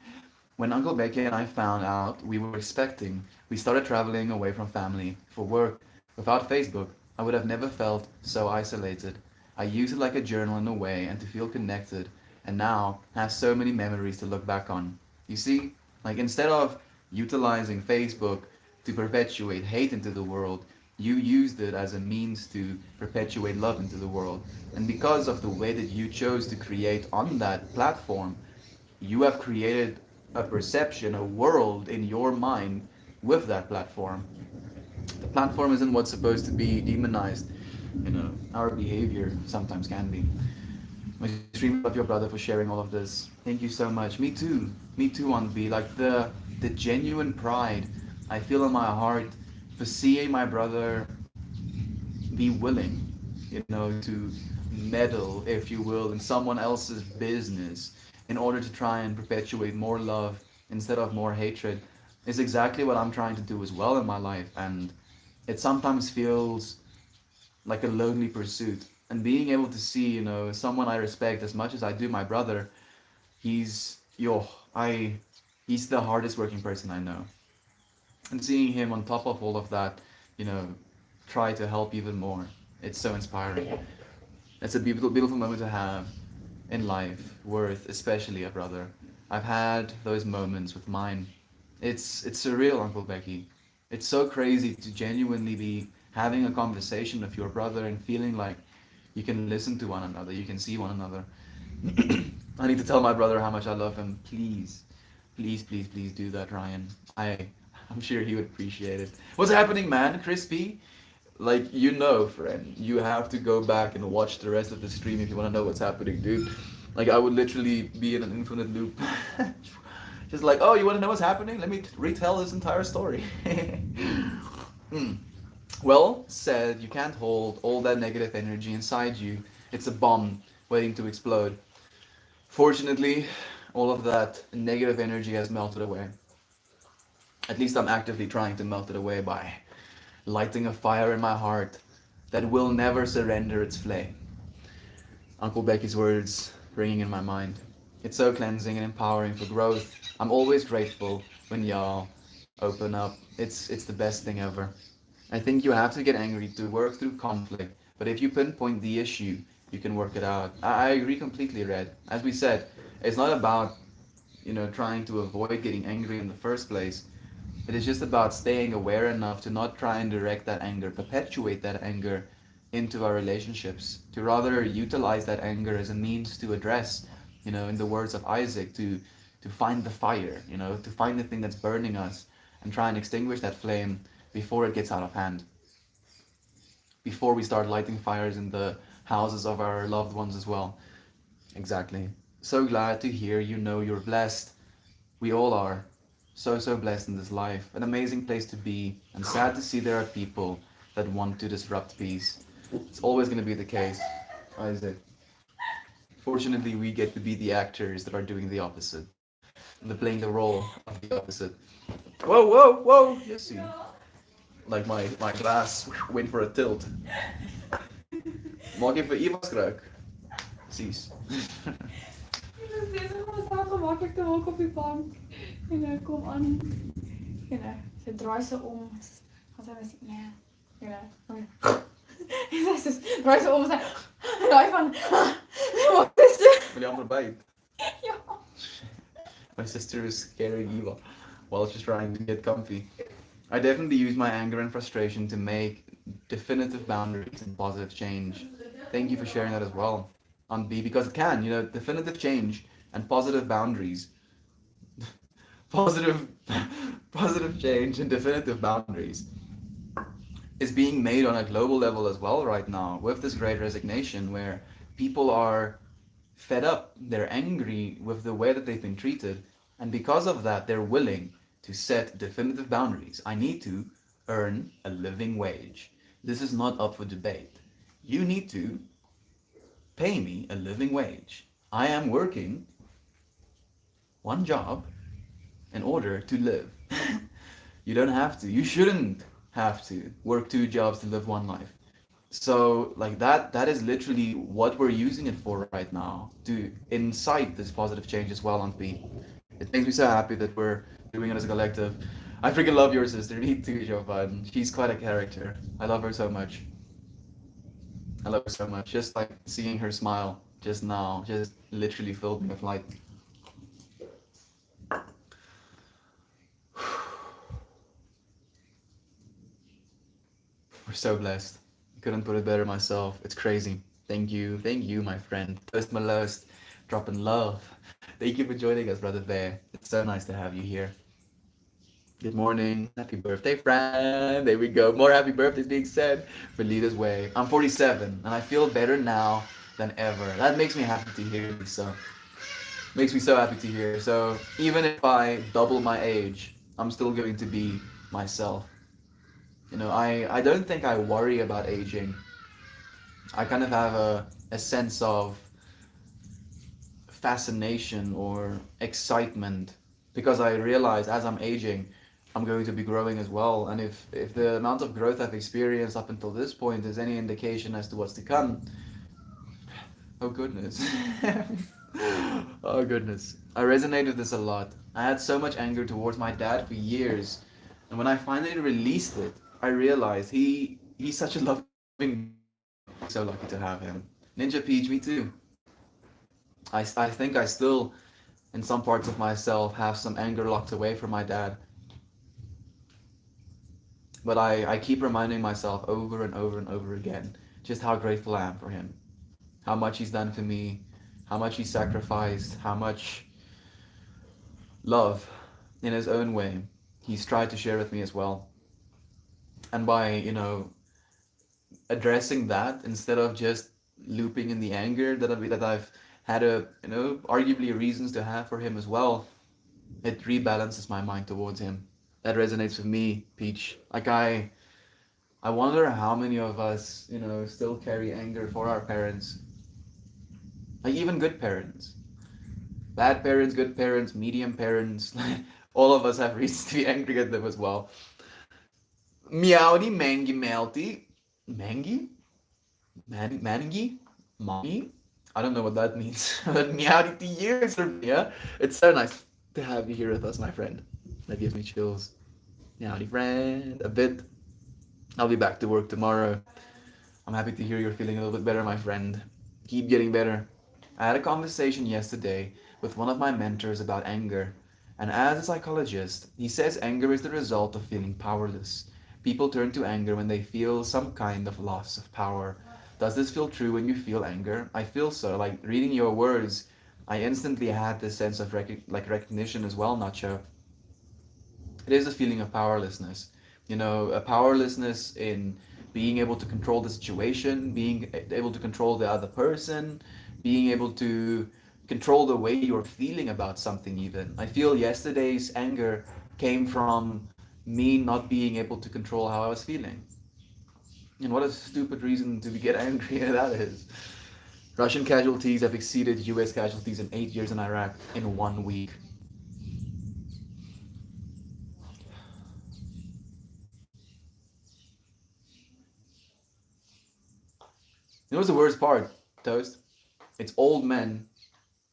When Uncle Becky and I found out we were expecting, we started traveling away from family for work. Without Facebook, I would have never felt so isolated. I use it like a journal in a way and to feel connected, and now have so many memories to look back on. You see, like instead of utilizing Facebook to perpetuate hate into the world, you used it as a means to perpetuate love into the world. And because of the way that you chose to create on that platform, you have created a perception, a world in your mind with that platform. The platform isn't what's supposed to be demonized. Our behavior sometimes can be. I extremely love your brother for sharing all of this. Thank you so much. Me too. Me too, on B. Like the genuine pride I feel in my heart for seeing my brother be willing, to meddle, if you will, in someone else's business in order to try and perpetuate more love instead of more hatred is exactly what I'm trying to do as well in my life. And it sometimes feels like a lonely pursuit. And being able to see, someone I respect as much as I do my brother, he's yo, I he's the hardest working person I know. And seeing him on top of all of that, you know, try to help even more. It's so inspiring. It's a beautiful, beautiful moment to have in life, worth especially a brother. I've had those moments with mine. It's surreal, Uncle Becky. It's so crazy to genuinely be having a conversation with your brother and feeling like you can listen to one another, you can see one another. I need to tell my brother how much I love him. Please, please, please, please do that, Ryan. I'm sure he would appreciate it. What's happening, man? Crispy? Like, friend, you have to go back and watch the rest of the stream if you want to know what's happening, dude. Like, I would literally be in an infinite loop. Just like, oh, you want to know what's happening? Let me retell this entire story. Hmm. Well said, you can't hold all that negative energy inside you. It's a bomb waiting to explode. Fortunately, all of that negative energy has melted away. At least I'm actively trying to melt it away by lighting a fire in my heart that will never surrender its flame. Uncle Becky's words ringing in my mind. It's so cleansing and empowering for growth. I'm always grateful when y'all open up. It's the best thing ever. I think you have to get angry to work through conflict, but if you pinpoint the issue, you can work it out. I agree completely, Red. As we said, it's not about trying to avoid getting angry in the first place. It is just about staying aware enough to not try and direct that anger, perpetuate that anger into our relationships, to rather utilize that anger as a means to address, in the words of Isaac, to find the fire, to find the thing that's burning us and try and extinguish that flame before it gets out of hand, before we start lighting fires in the houses of our loved ones as well. Exactly. So glad to hear you're blessed. We all are. So, so blessed in this life. An amazing place to be, and sad to see there are people that want to disrupt peace. It's always going to be the case, Isaac. Fortunately, we get to be the actors that are doing the opposite. They're playing the role of the opposite. Whoa, whoa, whoa! You see. Like my glass went for a tilt. Maak even Eva's kruik. Precies. Ik was bezig om mezelf gemakkelijk te maken op die bank. En dan kom aan. En dan ze draait ze om. Gaan ze met ja. En dan. En ze draait ze om en ze draait van. Wat is dit? Wil je allemaal bij? Ja. My sister is carrying Eva while she's trying to get comfy. I definitely use my anger and frustration to make definitive boundaries and positive change. Thank you for sharing that as well on B, because it can, definitive change and positive boundaries. positive positive change and definitive boundaries is being made on a global level as well right now with this great resignation where people are fed up, they're angry with the way that they've been treated, and because of that they're willing to set definitive boundaries. I need to earn a living wage. This is not up for debate. You need to pay me a living wage. I am working one job in order to live. You don't have to. You shouldn't have to work two jobs to live one life. So like that is literally what we're using it for right now, to incite this positive change as well on P. It makes me so happy that we're doing it as a collective. I freaking love your sister. Me too, Jovan. She's quite a character. I love her so much. I love her so much. Just like seeing her smile just now, just literally filled me with light. We're so blessed. Couldn't put it better myself. It's crazy. Thank you, my friend. Toast my lust, dropping love. Thank you for joining us, brother Bear. It's so nice to have you here. Good morning. Happy birthday, friend. There we go. More happy birthdays being said for Leader's Way. I'm 47 and I feel better now than ever. That makes me happy to hear, Lisa. Makes me so happy to hear. So even if I double my age, I'm still going to be myself. I don't think I worry about aging. I kind of have a sense of fascination or excitement because I realize as I'm aging, I'm going to be growing as well. And if the amount of growth I've experienced up until this point is any indication as to what's to come, oh goodness. Oh goodness. I resonate with this a lot. I had so much anger towards my dad for years. And when I finally released it, I realized he's such a loving. So lucky to have him. Ninja Peach, me too. I think I still, in some parts of myself, have some anger locked away from my dad. But I keep reminding myself over and over and over again just how grateful I am for him. How much he's done for me, how much he sacrificed, how much love in his own way he's tried to share with me as well. And by, addressing that instead of just looping in the anger that I've had arguably reasons to have for him as well, it rebalances my mind towards him. That resonates with me, Peach. Like I wonder how many of us, still carry anger for our parents. Like even good parents. Bad parents, good parents, medium parents. All of us have reasons to be angry at them as well. Meowdy, mangy, melty. Mangy? Mangy? Mommy? I don't know what that means. But meowdy to you, Serbia. It's so nice to have you here with us, my friend. That gives me chills. Meowdy friend. A bit. I'll be back to work tomorrow. I'm happy to hear you're feeling a little bit better, my friend. Keep getting better. I had a conversation yesterday with one of my mentors about anger, and as a psychologist, he says anger is the result of feeling powerless. People turn to anger when they feel some kind of loss of power. Does this feel true when you feel anger? I feel so. Like reading your words, I instantly had this sense of recognition as well, Nacho. It is a feeling of powerlessness. You know, a powerlessness in being able to control the situation, being able to control the other person, being able to control the way you're feeling about something, even. I feel yesterday's anger came from me not being able to control how I was feeling. And what a stupid reason to get angry that is. Russian casualties have exceeded US casualties in 8 years in Iraq in 1 week. You know what's the worst part, Toast? It's old men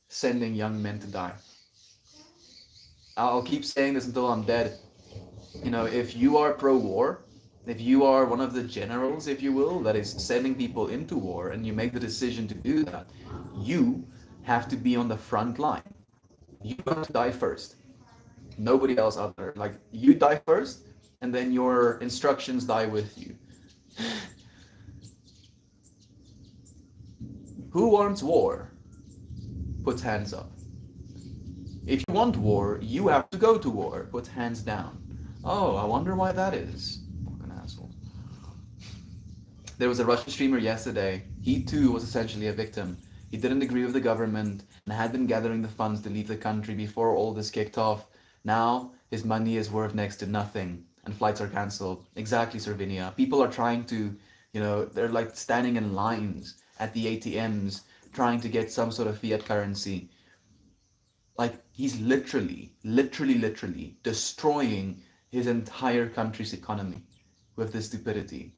sending young men to die. I'll keep saying this until I'm dead. You know, if you are pro-war, if you are one of the generals, if you will, that is sending people into war, and you make the decision to do that, you have to be on the front line. You have to die first. Nobody else other. Like, you die first, and then your instructions die with you. Who wants war? Puts hands up. If you want war, you have to go to war. Puts hands down. Oh, I wonder why that is. Fucking asshole. There was a Russian streamer yesterday. He too was essentially a victim. He didn't agree with the government and had been gathering the funds to leave the country before all this kicked off. Now his money is worth next to nothing and flights are cancelled. Exactly, Servinia. People are trying to, they're like standing in lines at the ATMs trying to get some sort of fiat currency. Like, he's literally destroying his entire country's economy with this stupidity.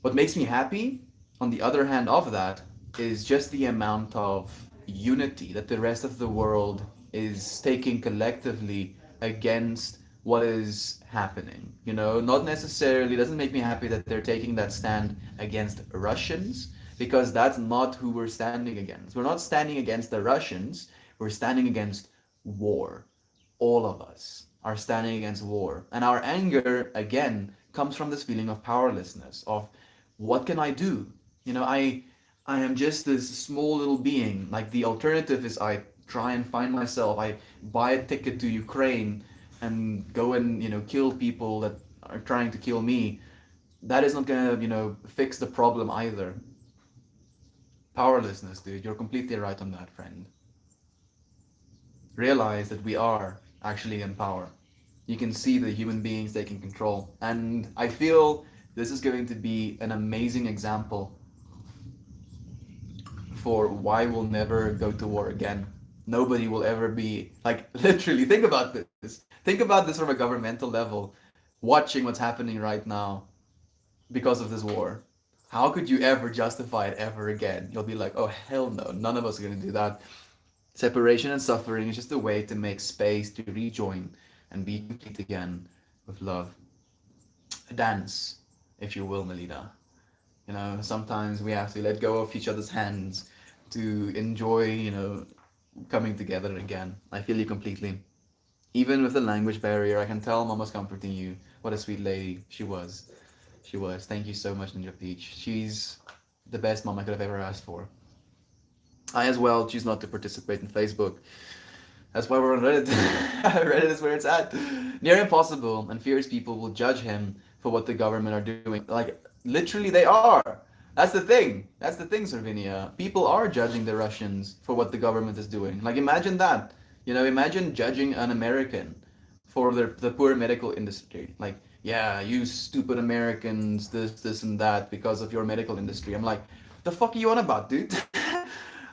What makes me happy, on the other hand of that, is just the amount of unity that the rest of the world is taking collectively against what is happening. Not necessarily, doesn't make me happy that they're taking that stand against Russians, because that's not who we're standing against. We're not standing against the Russians, we're standing against war. All of us are standing against war. And our anger, again, comes from this feeling of powerlessness, of what can I do? I am just this small little being. Like, the alternative is I try and find myself, I buy a ticket to Ukraine and go and, kill people that are trying to kill me. That is not gonna, fix the problem either. Powerlessness, dude. You're completely right on that, friend. Realize that we are actually in power. You can see the human beings taking control. And I feel this is going to be an amazing example for why we'll never go to war again. Nobody will ever be, like, literally, think about this. Think about this from a governmental level, watching what's happening right now because of this war. How could you ever justify it ever again? You'll be like, oh, hell no, none of us are going to do that. Separation and suffering is just a way to make space to rejoin and be complete again with love. A dance, if you will, Melida. Sometimes we have to let go of each other's hands to enjoy, coming together again. I feel you completely. Even with the language barrier, I can tell Mama's comforting you. What a sweet lady she was. She was. Thank you so much, Ninja Peach. She's the best mom I could have ever asked for. I as well choose not to participate in Facebook. That's why we're on Reddit. Reddit is where it's at. Near impossible, and fierce people will judge him for what the government are doing. Like, literally they are. That's the thing. That's the thing, Servinia. People are judging the Russians for what the government is doing. Like, imagine that. Imagine judging an American for the poor medical industry. Like, yeah, you stupid Americans, this, and that, because of your medical industry. I'm like, the fuck are you on about, dude?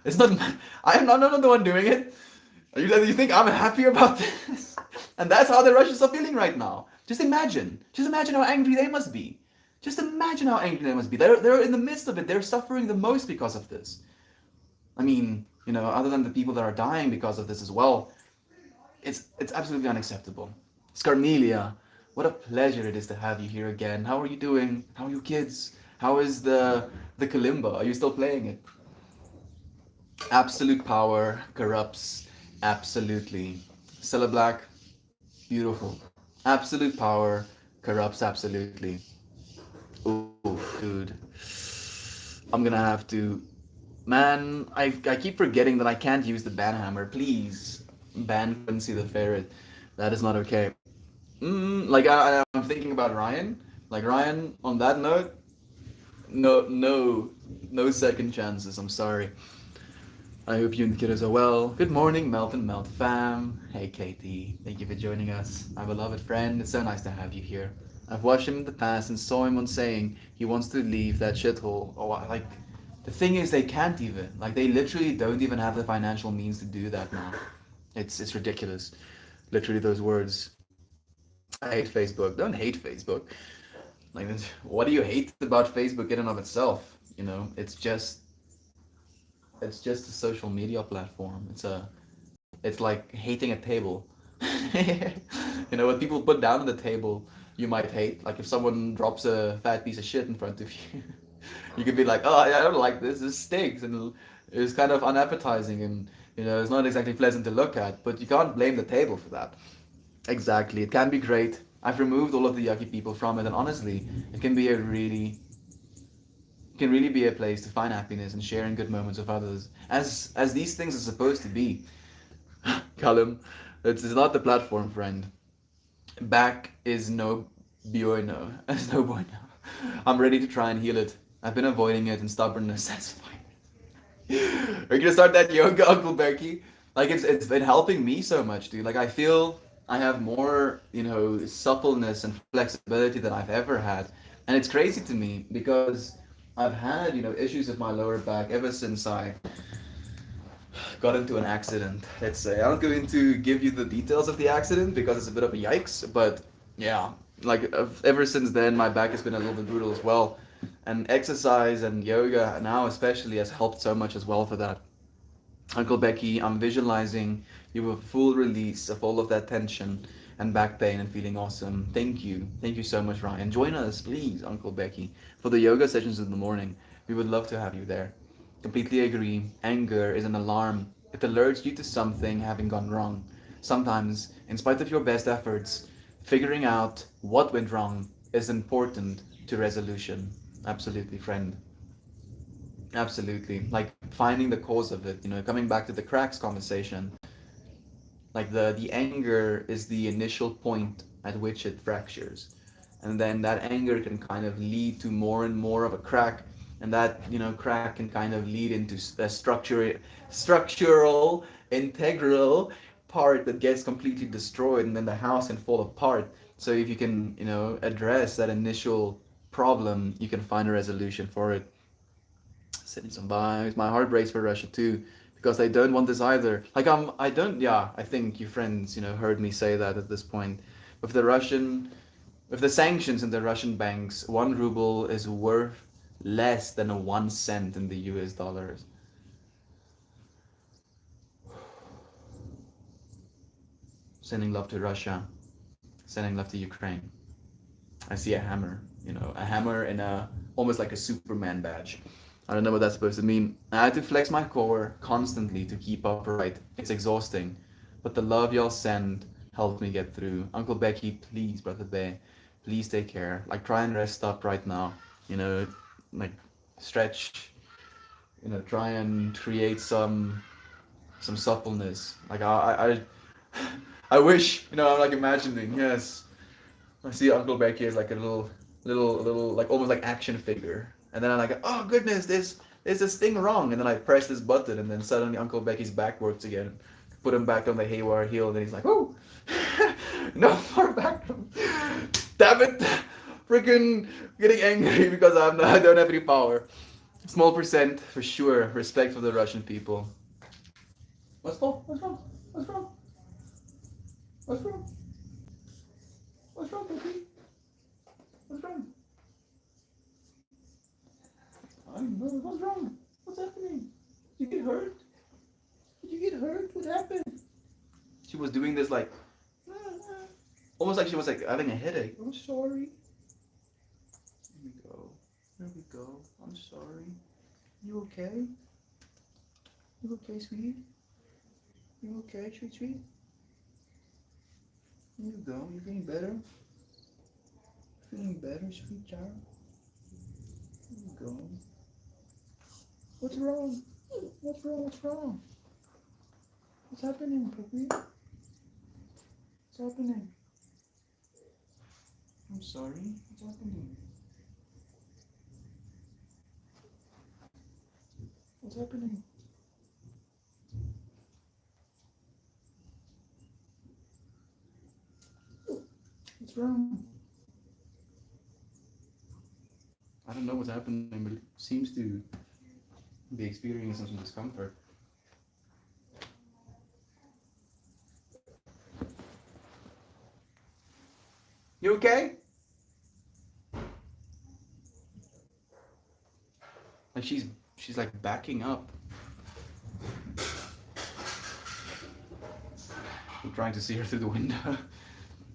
It's not. I'm not the one doing it. You think I'm happy about this? And that's how the Russians are feeling right now. Just imagine how angry they must be. Just imagine how angry they must be. They're in the midst of it. They're suffering the most because of this. I mean, other than the people that are dying because of this as well, it's absolutely unacceptable. Scarmelia, what a pleasure it is to have you here again. How are you doing? How are your kids? How is the kalimba? Are you still playing it? Absolute power corrupts absolutely. Stella Black, beautiful. Absolute power corrupts absolutely. Ooh, dude. I'm gonna have to. Man, I keep forgetting that I can't use the ban hammer. Please, ban Quincy the Ferret. That is not okay. Like I'm thinking about Ryan. Like Ryan, on that note, no second chances. I'm sorry. I hope you and the kiddos are well. Good morning, Melt and Melt fam. Hey Katie, thank you for joining us. My beloved friend, it's so nice to have you here. I've watched him in the past and saw him on saying he wants to leave that shithole. Oh, like, the thing is they can't even. Like, they literally don't even have the financial means to do that now. It's ridiculous. Literally those words. I hate Facebook. Don't hate Facebook. Like, what do you hate about Facebook in and of itself? It's just a social media platform. It's like hating a table. What people put down on the table, you might hate. Like if someone drops a fat piece of shit in front of you, you could be like, oh, I don't like this. This stinks, and it's kind of unappetizing, and it's not exactly pleasant to look at. But you can't blame the table for that. Exactly, it can be great. I've removed all of the yucky people from it, and honestly, it can really be a place to find happiness and sharing good moments with others, as these things are supposed to be. Callum, it's not the platform, friend. Back is no bueno. It's no bueno. I'm ready to try and heal it. I've been avoiding it and stubbornness. That's fine. Are you gonna start that yoga, Uncle Becky? Like it's been helping me so much, dude. Like I feel I have more, suppleness and flexibility than I've ever had, and it's crazy to me because I've had, issues with my lower back ever since I got into an accident. Let's say I'm not going to give you the details of the accident because it's a bit of a yikes, but yeah, like ever since then, my back has been a little bit brutal as well, and exercise and yoga now especially has helped so much as well for that. Uncle Becky, I'm visualizing you with full release of all of that tension and back pain and feeling awesome. Thank you. Thank you so much, Ryan. Join us, please, Uncle Becky, for the yoga sessions in the morning. We would love to have you there. Completely agree. Anger is an alarm. It alerts you to something having gone wrong. Sometimes, in spite of your best efforts, figuring out what went wrong is important to resolution. Absolutely, friend. Absolutely. Like finding the cause of it, coming back to the cracks conversation. Like the anger is the initial point at which it fractures. And then that anger can kind of lead to more and more of a crack, and that crack can kind of lead into a structural integral part that gets completely destroyed, and then the house can fall apart. So if you can address that initial problem, you can find a resolution for it. Sending some vibes. My heart breaks for Russia too, because they don't want this either. Like I don't. Yeah, I think you friends, heard me say that at this point. With the with the sanctions in the Russian banks, 1 ruble is worth less than a 1 cent in the US dollars. Sending love to Russia. Sending love to Ukraine. I see a hammer. A hammer in a almost like a Superman badge. I don't know what that's supposed to mean. I had to flex my core constantly to keep upright. It's exhausting. But the love y'all send helped me get through. Uncle Becky, please, Brother Bear, please take care. Like, try and rest up right now. Like, stretch. Try and create some suppleness. Like, I wish, I'm like imagining, yes. I see Uncle Becky as like a little, like almost like action figure. And then I'm like, oh goodness, there's this thing wrong. And then I press this button, and then suddenly Uncle Becky's back works again. Put him back on the haywire heel, and then he's like, whoo, no more back. Damn it, freaking getting angry because I don't have any power. Small percent for sure. Respect for the Russian people. What's wrong? What's wrong? What's wrong? What's wrong? What's wrong, puppy? What's wrong? I don't know. What's wrong? What's happening? Did you get hurt? Did you get hurt? What happened? She was doing this like, almost like she was like having a headache. I'm sorry. Here we go. Here we go. I'm sorry. You okay? You okay, sweetie? You okay, sweet? Here you go. You're getting better. Feeling better, sweet child. Here you go. What's wrong? What's wrong? What's wrong? What's happening, puppy? What's happening? I'm sorry. What's happening? What's happening? What's wrong? I don't know what's happening, but it seems to be experiencing some discomfort. You okay? Like she's like backing up. I'm trying to see her through the window.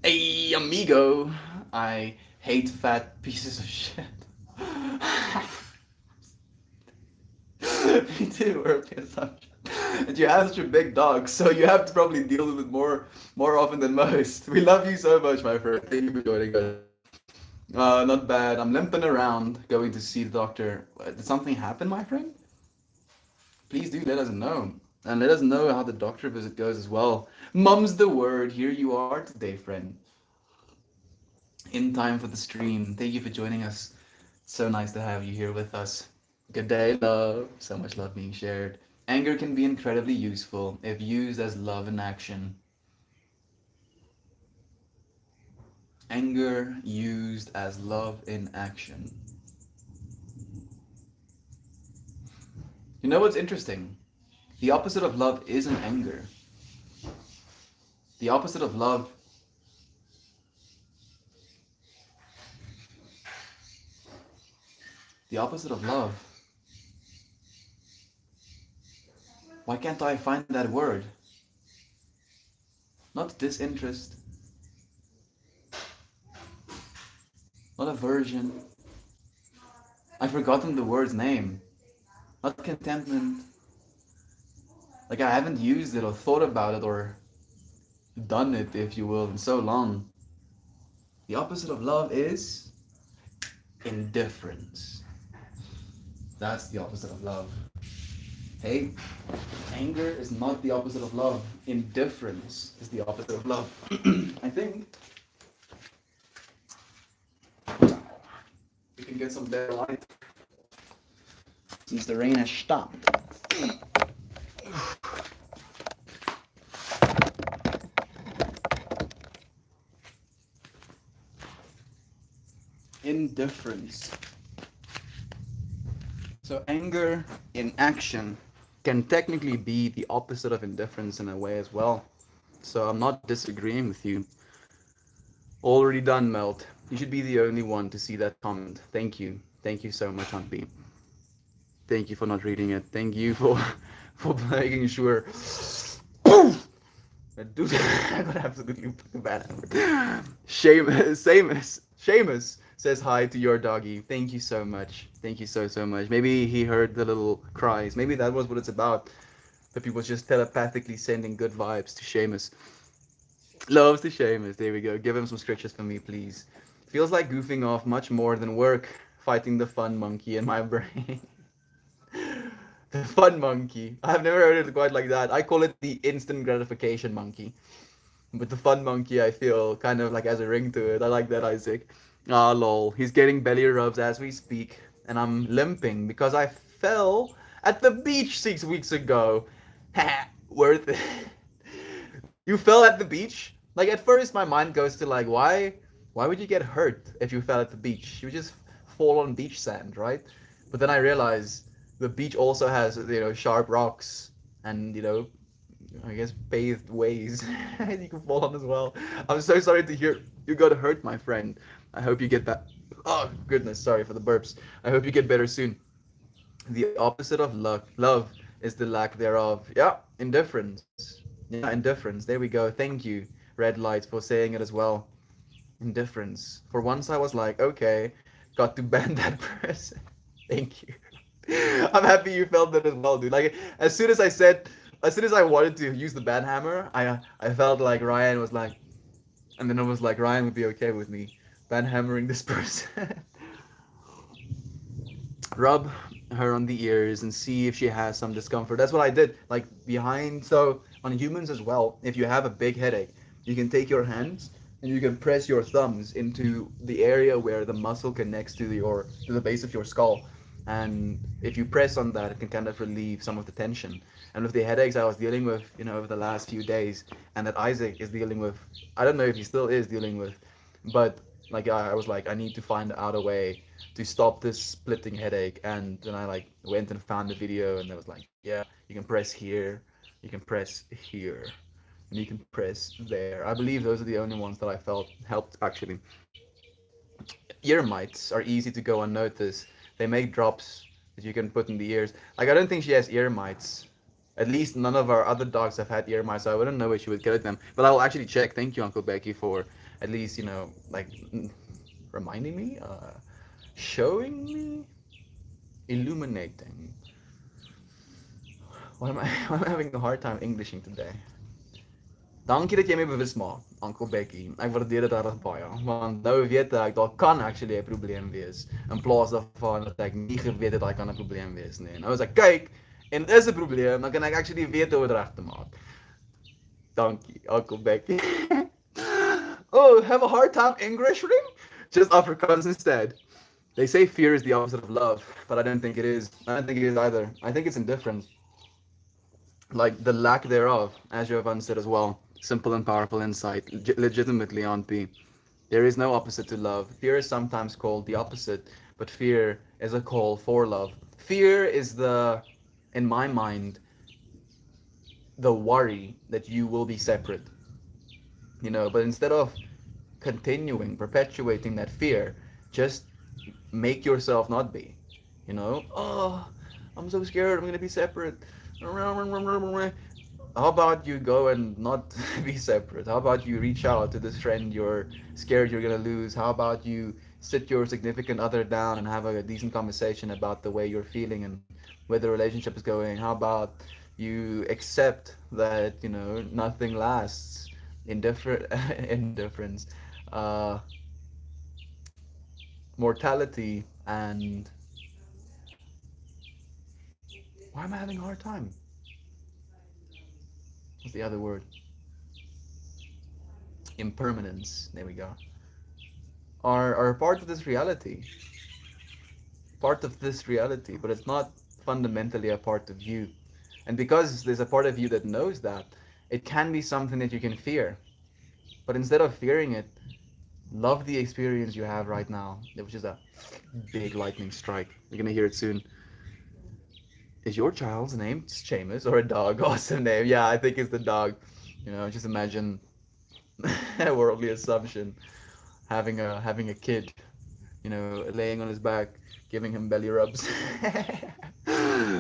Hey, amigo! I hate fat pieces of shit. Me too, early assumption. And you have such a big dog, so you have to probably deal with it more often than most. We love you so much, my friend. Thank you for joining us. Not bad. I'm limping around, going to see the doctor. Did something happen, my friend? Please do let us know. And let us know how the doctor visit goes as well. Mum's the word. Here you are today, friend. In time for the stream. Thank you for joining us. It's so nice to have you here with us. Good day, love. So much love being shared. Anger can be incredibly useful if used as love in action. Anger used as love in action. You know what's interesting? The opposite of love isn't anger. The opposite of love why can't I find that word? Not disinterest, not aversion. I've forgotten the word's name. Not contentment. Like I haven't used it or thought about it or done it, if you will, in so long. The opposite of love is indifference. That's the opposite of love. Hey, anger is not the opposite of love. Indifference is the opposite of love. I think we can get some better light since the rain has stopped. Indifference. So anger in action can technically be the opposite of indifference in a way as well. So I'm not disagreeing with you. Already done, Melt. You should be the only one to see that comment. Thank you. Thank you so much, Aunt B. Thank you for not reading it. Thank you for making sure. Dude, I got absolutely bad. Seamus says hi to your doggy. Thank you so much. Thank you so much. Maybe he heard the little cries. Maybe that was what it's about. The people just telepathically sending good vibes to Seamus. Loves to Seamus. There we go. Give him some scriptures for me, please. Feels like goofing off much more than work. Fighting the fun monkey in my brain. The fun monkey. I've never heard it quite like that. I call it the instant gratification monkey. But the fun monkey, I feel, kind of like has a ring to it. I like that, Isaac. Ah, lol. He's getting belly rubs as we speak. And I'm limping because I fell at the beach 6 weeks ago. Ha! Worth it. You fell at the beach? Like, at first my mind goes to like, why would you get hurt if you fell at the beach? You would just fall on beach sand, right? But then I realize the beach also has, sharp rocks and, I guess paved ways you can fall on as well. I'm so sorry to hear You got hurt, my friend. I hope you get that. Oh goodness, sorry for the burps. I hope you get better soon. The opposite of luck, love is the lack thereof. Yeah, indifference. Yeah, indifference. There we go. Thank you, Red Lights, for saying it as well. Indifference. For once, I was like, okay, got to ban that person. Thank you. I'm happy you felt that as well, dude. Like as soon as I wanted to use the ban hammer, I felt like Ryan was like, and then I was like, Ryan would be okay with me ban hammering this person. Rub her on the ears and see if she has some discomfort. That's what I did. Like behind, so on humans as well, if you have a big headache, you can take your hands and you can press your thumbs into the area where the muscle connects to the base of your skull. And if you press on that, it can kind of relieve some of the tension. And with the headaches I was dealing with, over the last few days, and that Isaac is dealing with, I don't know if he still is dealing with, but like I was like, I need to find out a way to stop this splitting headache. And then I like went and found the video, and it was like, yeah, you can press here, you can press here, and you can press there. I believe those are the only ones that I felt helped actually. Ear mites are easy to go unnoticed. They make drops that you can put in the ears. Like I don't think she has ear mites. At least none of our other dogs have had ear mites, so I wouldn't know where she would get them. But I will actually check. Thank you, Uncle Becky, for at least like reminding me, showing me, illuminating. Why am I? Why am I having a hard time Englishing today? Dankie dat jy my bewus maak, Uncle Becky. Ek waardeer dit regtig baie. Want nou weet ek daar kan actually 'n probleem wees in plaas daarvan dat ek nie geweet het daai kan 'n probleem wees nie. Nou as ek kyk en dit is 'n probleem, dan kan ek actually weet hoe dit reg te maak. Dankie, Uncle Becky. Oh, have a hard time Englishing? Just Afrikaans instead. They say fear is the opposite of love, but I don't think it is. I don't think it is either. I think it's indifference. Like the lack thereof, as Jovan said as well. Simple and powerful insight, legitimately on P. There is no opposite to love. Fear is sometimes called the opposite, but fear is a call for love. Fear is in my mind, the worry that you will be separate. But instead of perpetuating that fear, just make yourself not be. Oh, I'm so scared, I'm gonna be separate. How about you go and not be separate? How about you reach out to this friend you're scared you're gonna lose? How about you sit your significant other down and have a decent conversation about the way you're feeling and where the relationship is going? How about you accept that nothing lasts? Indifference, uh, mortality, and why am I having a hard time? What's the other word? Impermanence. There we go. Are part of this reality. Part of this reality, but it's not fundamentally a part of you. And because there's a part of you that knows that, it can be something that you can fear. But instead of fearing it, love the experience you have right now, which is a big lightning strike. You're gonna hear it soon. Is your child's name Seamus or a dog? Awesome name. Yeah, I think it's the dog. Just imagine a worldly assumption, having a kid, laying on his back, giving him belly rubs.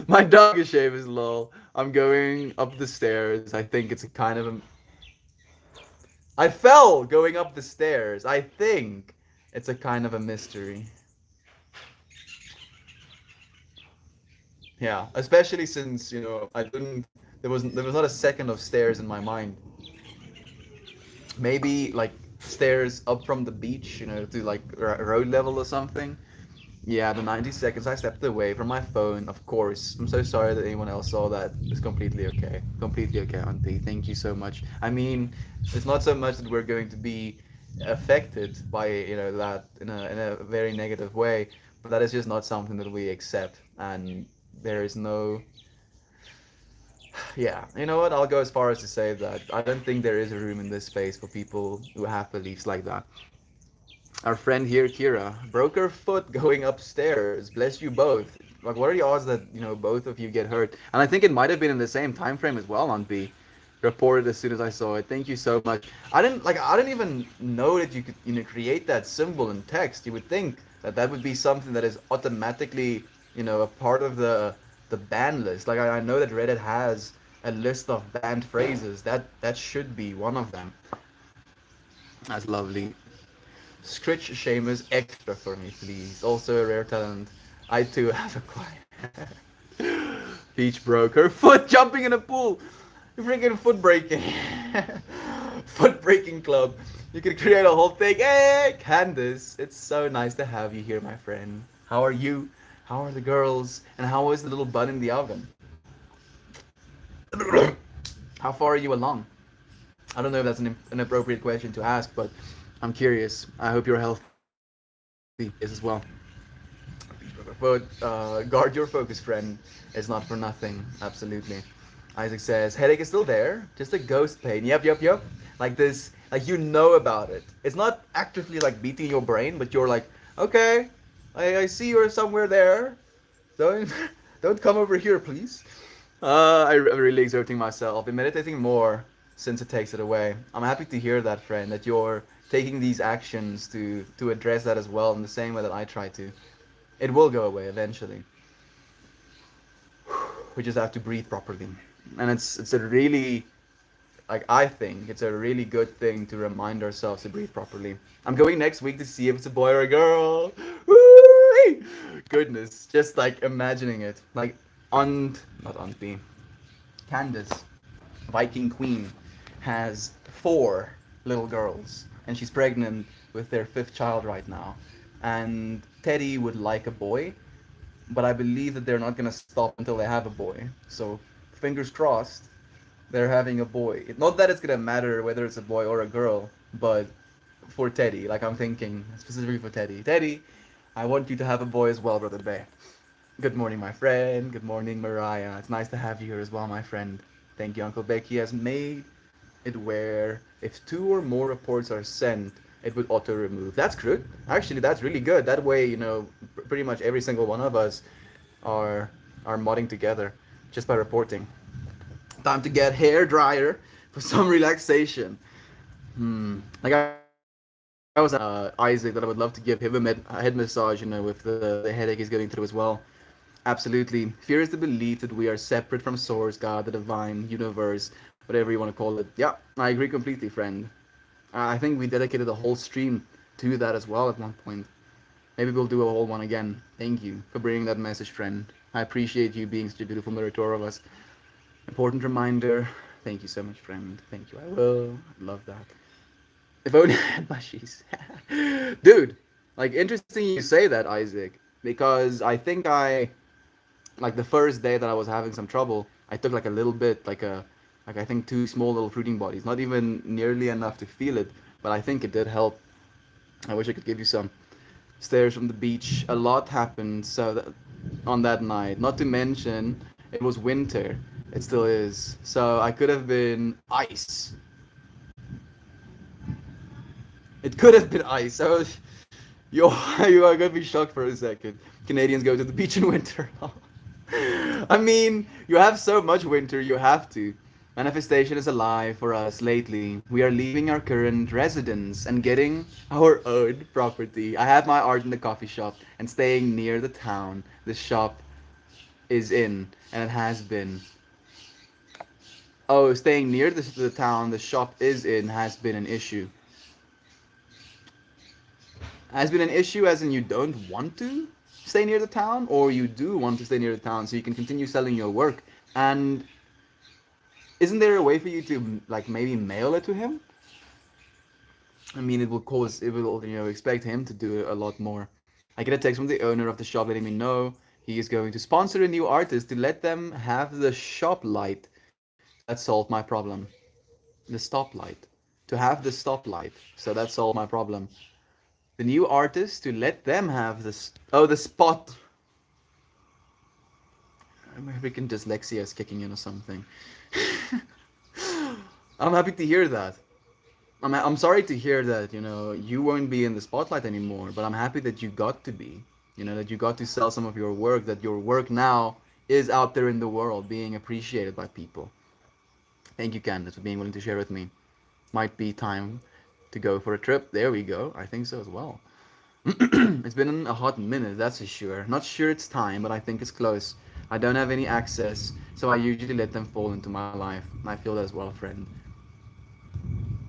My dog is Seamus, lol. I'm going up the stairs. I think it's a kind of a... I fell going up the stairs. I think it's a kind of a mystery. Yeah, especially since I didn't. There was not a second of stairs in my mind. Maybe like stairs up from the beach, to like road level or something. Yeah, the 90 seconds I stepped away from my phone. Of course, I'm so sorry that anyone else saw that. It's completely okay. Completely okay, Auntie. Thank you so much. I mean, it's not so much that we're going to be affected by that in a very negative way, but that is just not something that we accept, and there is no... Yeah, you know what? I'll go as far as to say that I don't think there is a room in this space for people who have beliefs like that. Our friend here, Kira, broke her foot going upstairs. Bless you both. Like, what are the odds that both of you get hurt? And I think it might have been in the same time frame as well, on B. Reported as soon as I saw it. Thank you so much. I didn't even know that you could create that symbol in text. You would think that that would be something that is automatically a part of the ban list. Like I know that Reddit has a list of banned phrases. That should be one of them. That's lovely. Scritch Shamus extra for me, please. Also a rare talent. I too have a quiet. Peach broke her foot jumping in a pool. Freaking foot breaking. Foot breaking club. You could create a whole thing. Hey, Candace, it's so nice to have you here, my friend. How are you? How are the girls? And how is the little bun in the oven? How far are you along? I don't know if that's an appropriate question to ask, but I'm curious. I hope you're healthy is as well. But guard your focus, friend. It's not for nothing. Absolutely. Isaac says, headache is still there. Just a ghost pain. Yep, yep, yep. Like this, like you know about it. It's not actively like beating your brain, but you're like, okay, I see you're somewhere there. Don't, don't come over here, please. I'm really exerting myself. I'm meditating more since it takes it away. I'm happy to hear that, friend, that you're taking these actions to address that as well in the same way that I try to. It will go away eventually. We just have to breathe properly, and it's a really like I think it's a really good thing to remind ourselves to breathe properly. I'm going next week to see if it's a boy or a girl. Woo! Goodness, just like imagining it, like not Aunt B, Candace, Viking Queen, has four little girls, and she's pregnant with their fifth child right now. And Teddy would like a boy, but I believe that they're not gonna stop until they have a boy. So, fingers crossed, they're having a boy. Not that it's gonna matter whether it's a boy or a girl, but for Teddy, like I'm thinking specifically for Teddy. Teddy, I want you to have a boy as well, brother Bear. Good morning, my friend. Good morning, Mariah. It's nice to have you here as well, my friend. Thank you, Uncle Becky has made it where if two or more reports are sent, it would auto remove. That's good. Actually, that's really good. That way, pretty much every single one of us are are modding together just by reporting. Time to get hair dryer for some relaxation. Like I was Isaac that I would love to give him a head massage, with the headache he's going through as well. Absolutely. Fear is the belief that we are separate from Source, God, the divine, universe, whatever you want to call it. Yeah, I agree completely, friend. I think we dedicated a whole stream to that as well at one point. Maybe we'll do a whole one again. Thank you for bringing that message, friend. I appreciate you being such a beautiful narrator of us. Important reminder. Thank you so much, friend. Thank you. I will. I love that. If only I had mushies. Dude, like, interesting you say that, Isaac, because I think like the first day that I was having some trouble, I took like a little bit, like I think two small little fruiting bodies, not even nearly enough to feel it, but I think it did help. I wish I could give you some. Stairs from the beach. A lot happened on that night. Not to mention, it was winter. It still is. So I could have been ice. It could have been ice. So you you are gonna be shocked for a second. Canadians go to the beach in winter. I mean, you have so much winter, you have to. Manifestation is alive for us lately. We are leaving our current residence and getting our own property. I have my art in the coffee shop and staying near the town the shop is in, and it has been. Oh, staying near the town the shop is in has been an issue. Has been an issue as in you don't want to stay near the town, or you do want to stay near the town so you can continue selling your work. And isn't there a way for you to like maybe mail it to him? I mean, it will expect him to do a lot more. I get a text from the owner of the shop letting me know he is going to sponsor a new artist to let them have the shop light. That solved my problem. The stoplight. To have the stoplight. So that solved my problem. The new artist to let them have the spot. My freaking dyslexia is kicking in or something. I'm happy to hear that. I'm sorry to hear that, you won't be in the spotlight anymore, but I'm happy that you got to be. That you got to sell some of your work, that your work now is out there in the world being appreciated by people. Thank you, Candace, for being willing to share with me. Might be time to go for a trip. There we go. I think so as well. It's been a hot minute, that's for sure. Not sure it's time, but I think it's close. I don't have any access, so I usually let them fall into my life. And I feel that as well, friend.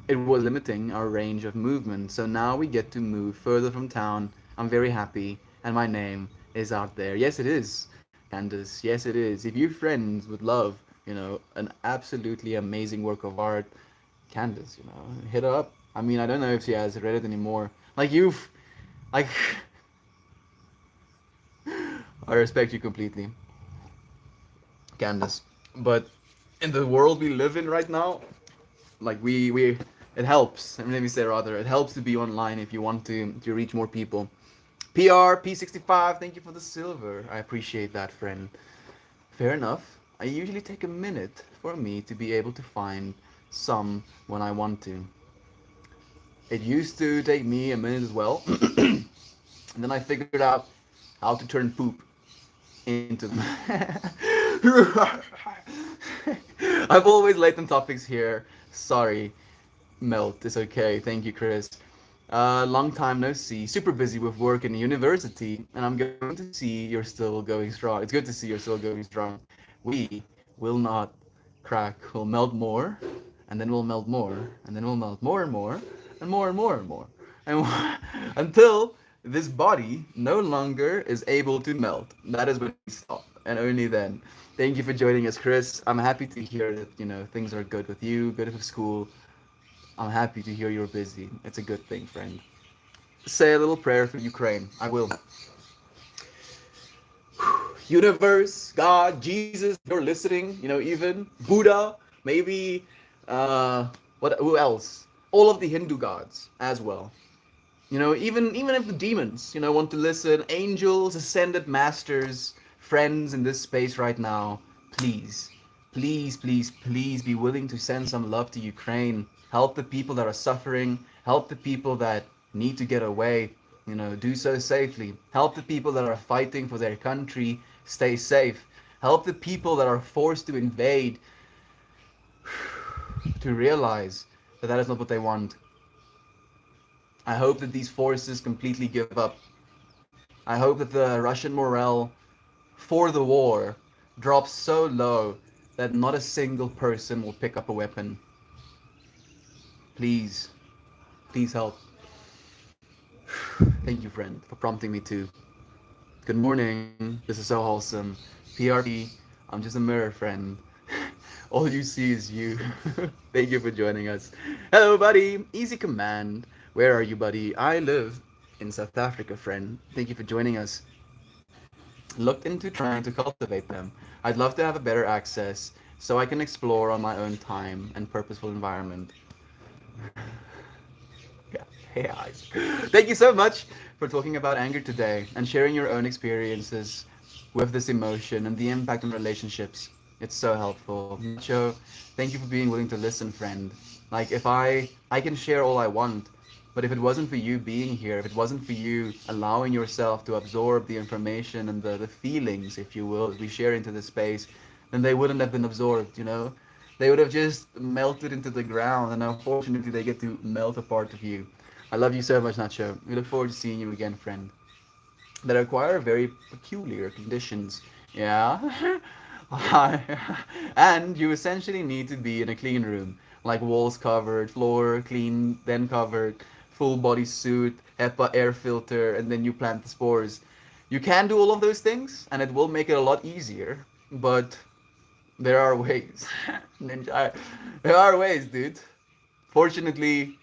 It was limiting our range of movement, so now we get to move further from town. I'm very happy, and my name is out there. Yes, it is, Candace. Yes, it is. If you friends would love, an absolutely amazing work of art, Candace, hit her up. I mean, I don't know if she has read it anymore. Like, I respect you completely, Candace. But in the world we live in right now, like we it helps. Let me say rather, it helps to be online if you want to reach more people. PR P65, thank you for the silver. I appreciate that, friend. Fair enough. I usually take a minute for me to be able to find some when I want to. It used to take me a minute as well. And then I figured out how to turn poop into I've always latent topics here. Sorry. Melt. It's okay. Thank you, Chris. Long time no see. Super busy with work in the university, and I'm going to see you're still going strong. It's good to see you're still going strong. We will not crack. We'll melt more, and then we'll melt more, and then we'll melt more and more, and more and more and more, and until this body no longer is able to melt. That is when we stop, and only then. Thank you for joining us, Chris. I'm happy to hear that things are good with you, good with school. I'm happy to hear you're busy. It's a good thing, friend. Say a little prayer for Ukraine. I will. Universe, God, Jesus, if you're listening, even Buddha, maybe, who else? All of the Hindu gods as well. Even if the demons, want to listen, angels, ascended masters, friends in this space right now, please, please, please, please be willing to send some love to Ukraine. Help the people that are suffering. Help the people that need to get away. Do so safely. Help the people that are fighting for their country. Stay safe. Help the people that are forced to invade to realize that that is not what they want. I hope that these forces completely give up. I hope that the Russian morale for the war drops so low that not a single person will pick up a weapon. Please, please help. Thank you, friend, for prompting me to. Good morning. This is so wholesome. PRP, I'm just a mirror, friend. All you see is you. Thank you for joining us. Hello, buddy. Easy command. Where are you, buddy? I live in South Africa, friend. Thank you for joining us. Looked into trying to cultivate them. I'd love to have a better access so I can explore on my own time and purposeful environment. Yeah. Hey, eyes. Thank you so much for talking about anger today and sharing your own experiences with this emotion and the impact on relationships. It's so helpful. Nacho, thank you for being willing to listen, friend. Like if I can share all I want, but if it wasn't for you being here, if it wasn't for you allowing yourself to absorb the information and the feelings, if you will, that we share into this space, then they wouldn't have been absorbed. They would have just melted into the ground, and unfortunately, they get to melt a part of you. I love you so much, Nacho. We look forward to seeing you again, friend. That require very peculiar conditions. Yeah. And you essentially need to be in a clean room, like walls covered, floor clean, then covered, full body suit, HEPA air filter, and then you plant the spores. You can do all of those things, and it will make it a lot easier, but there are ways. Ninja, there are ways, dude. Fortunately,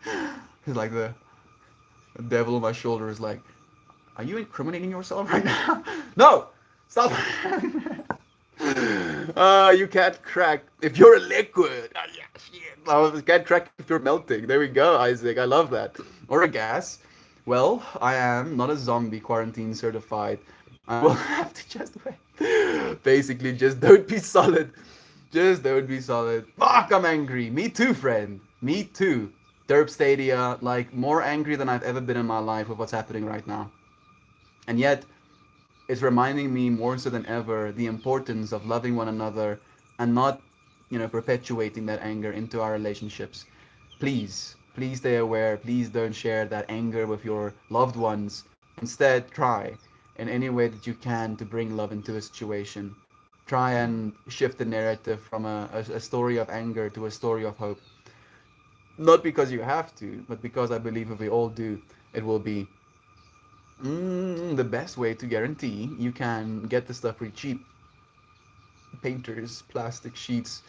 it's like the devil on my shoulder is like, are you incriminating yourself right now? No! Stop! You can't crack if you're a liquid. Yeah, shit. Oh, you can't crack if you're melting. There we go, Isaac. I love that. Or a gas. Well, I am not a zombie quarantine certified. I will have to just wait. Basically, just don't be solid. Just don't be solid. Fuck, I'm angry. Me too, friend. Me too. Derp Stadia, like more angry than I've ever been in my life with what's happening right now. And yet, it's reminding me more so than ever the importance of loving one another and not, perpetuating that anger into our relationships. Please, please stay aware. Please don't share that anger with your loved ones. Instead, try in any way that you can to bring love into a situation. Try and shift the narrative from a story of anger to a story of hope. Not because you have to, but because I believe if we all do, it will be the best way to guarantee you can get the stuff pretty cheap. Painters, plastic sheets.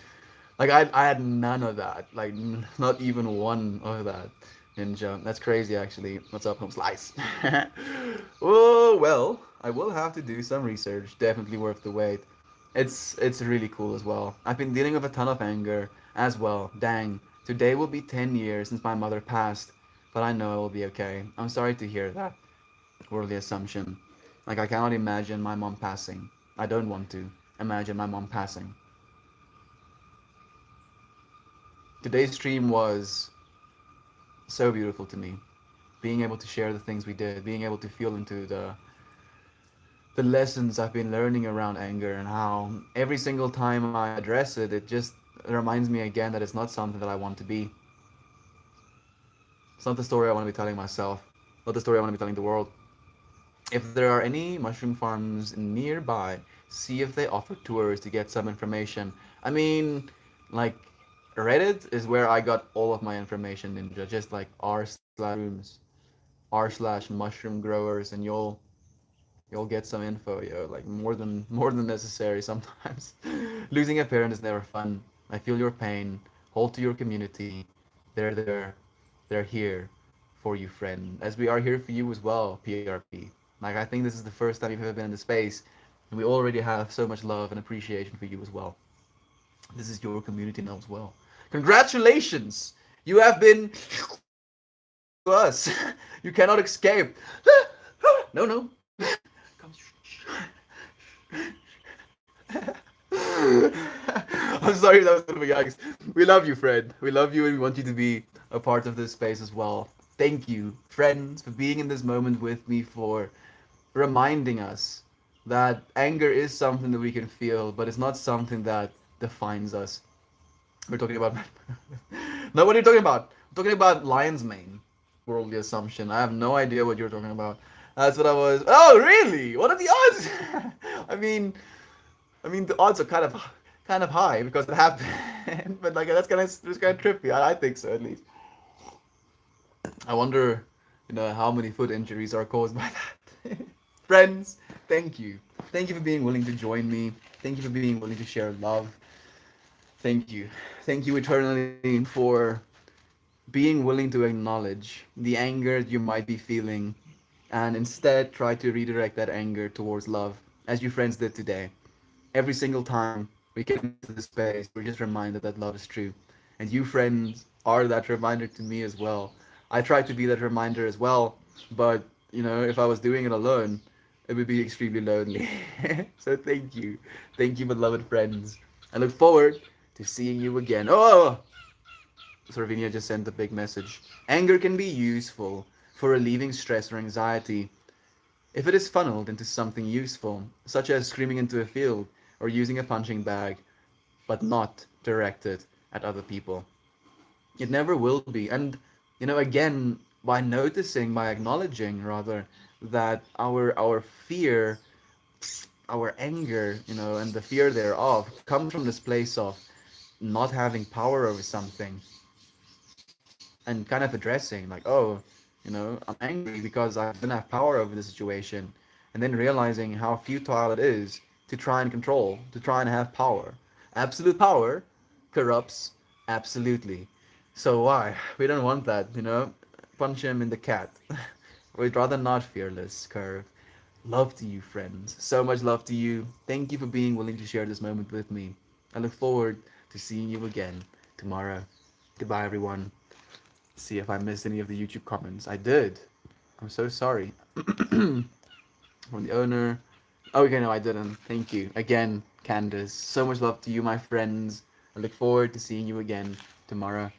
Like I had none of that. Like not even one of that. Ninja. That's crazy actually. What's up, home slice? Oh well, I will have to do some research. Definitely worth the wait. It's really cool as well. I've been dealing with a ton of anger as well. Dang. Today will be 10 years since my mother passed, but I know I will be okay. I'm sorry to hear that. Worldly assumption. Like I cannot imagine my mom passing. I don't want to imagine my mom passing. Today's stream was so beautiful to me. Being able to share the things we did, being able to feel into the lessons I've been learning around anger and how every single time I address it, it just reminds me again that it's not something that I want to be. It's not the story I want to be telling myself, not the story I want to be telling the world. If there are any mushroom farms nearby, see if they offer tours to get some information. I mean, like Reddit is where I got all of my information, Ninja. Just like r/rooms, r/mushroom growers, and you'll get some info, yo. Like more than necessary sometimes. Losing a parent is never fun. I feel your pain. Hold to your community. They're there. They're here for you, friend. As we are here for you as well, PRP. Like I think this is the first time you've ever been in the space, and we already have so much love and appreciation for you as well. This is your community now as well. Congratulations! You have been to us. You cannot escape. No, no. I'm sorry that was a bit of a yikes. We love you, Fred. We love you and we want you to be a part of this space as well. Thank you, friends, for being in this moment with me, for reminding us that anger is something that we can feel, but it's not something that defines us. We're talking about. No, what are you talking about? I'm talking about lion's mane. Worldly assumption. I have no idea what you're talking about. That's what I was. Oh, really? What are the odds? I mean, the odds are kind of high because it happened. But like that's kind of trippy. I think so at least. I wonder, how many foot injuries are caused by that. Friends, thank you. Thank you for being willing to join me. Thank you for being willing to share love. Thank you. Thank you eternally for being willing to acknowledge the anger you might be feeling and instead try to redirect that anger towards love, as you friends did today. Every single time we get into the space, we're just reminded that love is true. And you friends are that reminder to me as well. I try to be that reminder as well, but if I was doing it alone, it would be extremely lonely. So thank you. Thank you, beloved friends. I look forward to seeing you again. Oh, Sarvinia just sent a big message. Anger can be useful for relieving stress or anxiety if it is funneled into something useful, such as screaming into a field or using a punching bag, but not directed at other people. It never will be. And, again, by noticing, by acknowledging rather, that our fear, our anger, and the fear thereof comes from this place of not having power over something and kind of addressing like, oh, I'm angry because I don't have power over the situation, and then realizing how futile it is to try and control, to try and have power. Absolute power corrupts absolutely. So why? We don't want that, Punch him in the cat. We'd rather not, fearless curve. Love to you, friends. So much love to you. Thank you for being willing to share this moment with me. I look forward to seeing you again tomorrow. Goodbye, everyone. See if I missed any of the YouTube comments. I did. I'm so sorry. From the owner. Okay, no, I didn't. Thank you. Again, Candace. So much love to you, my friends. I look forward to seeing you again tomorrow.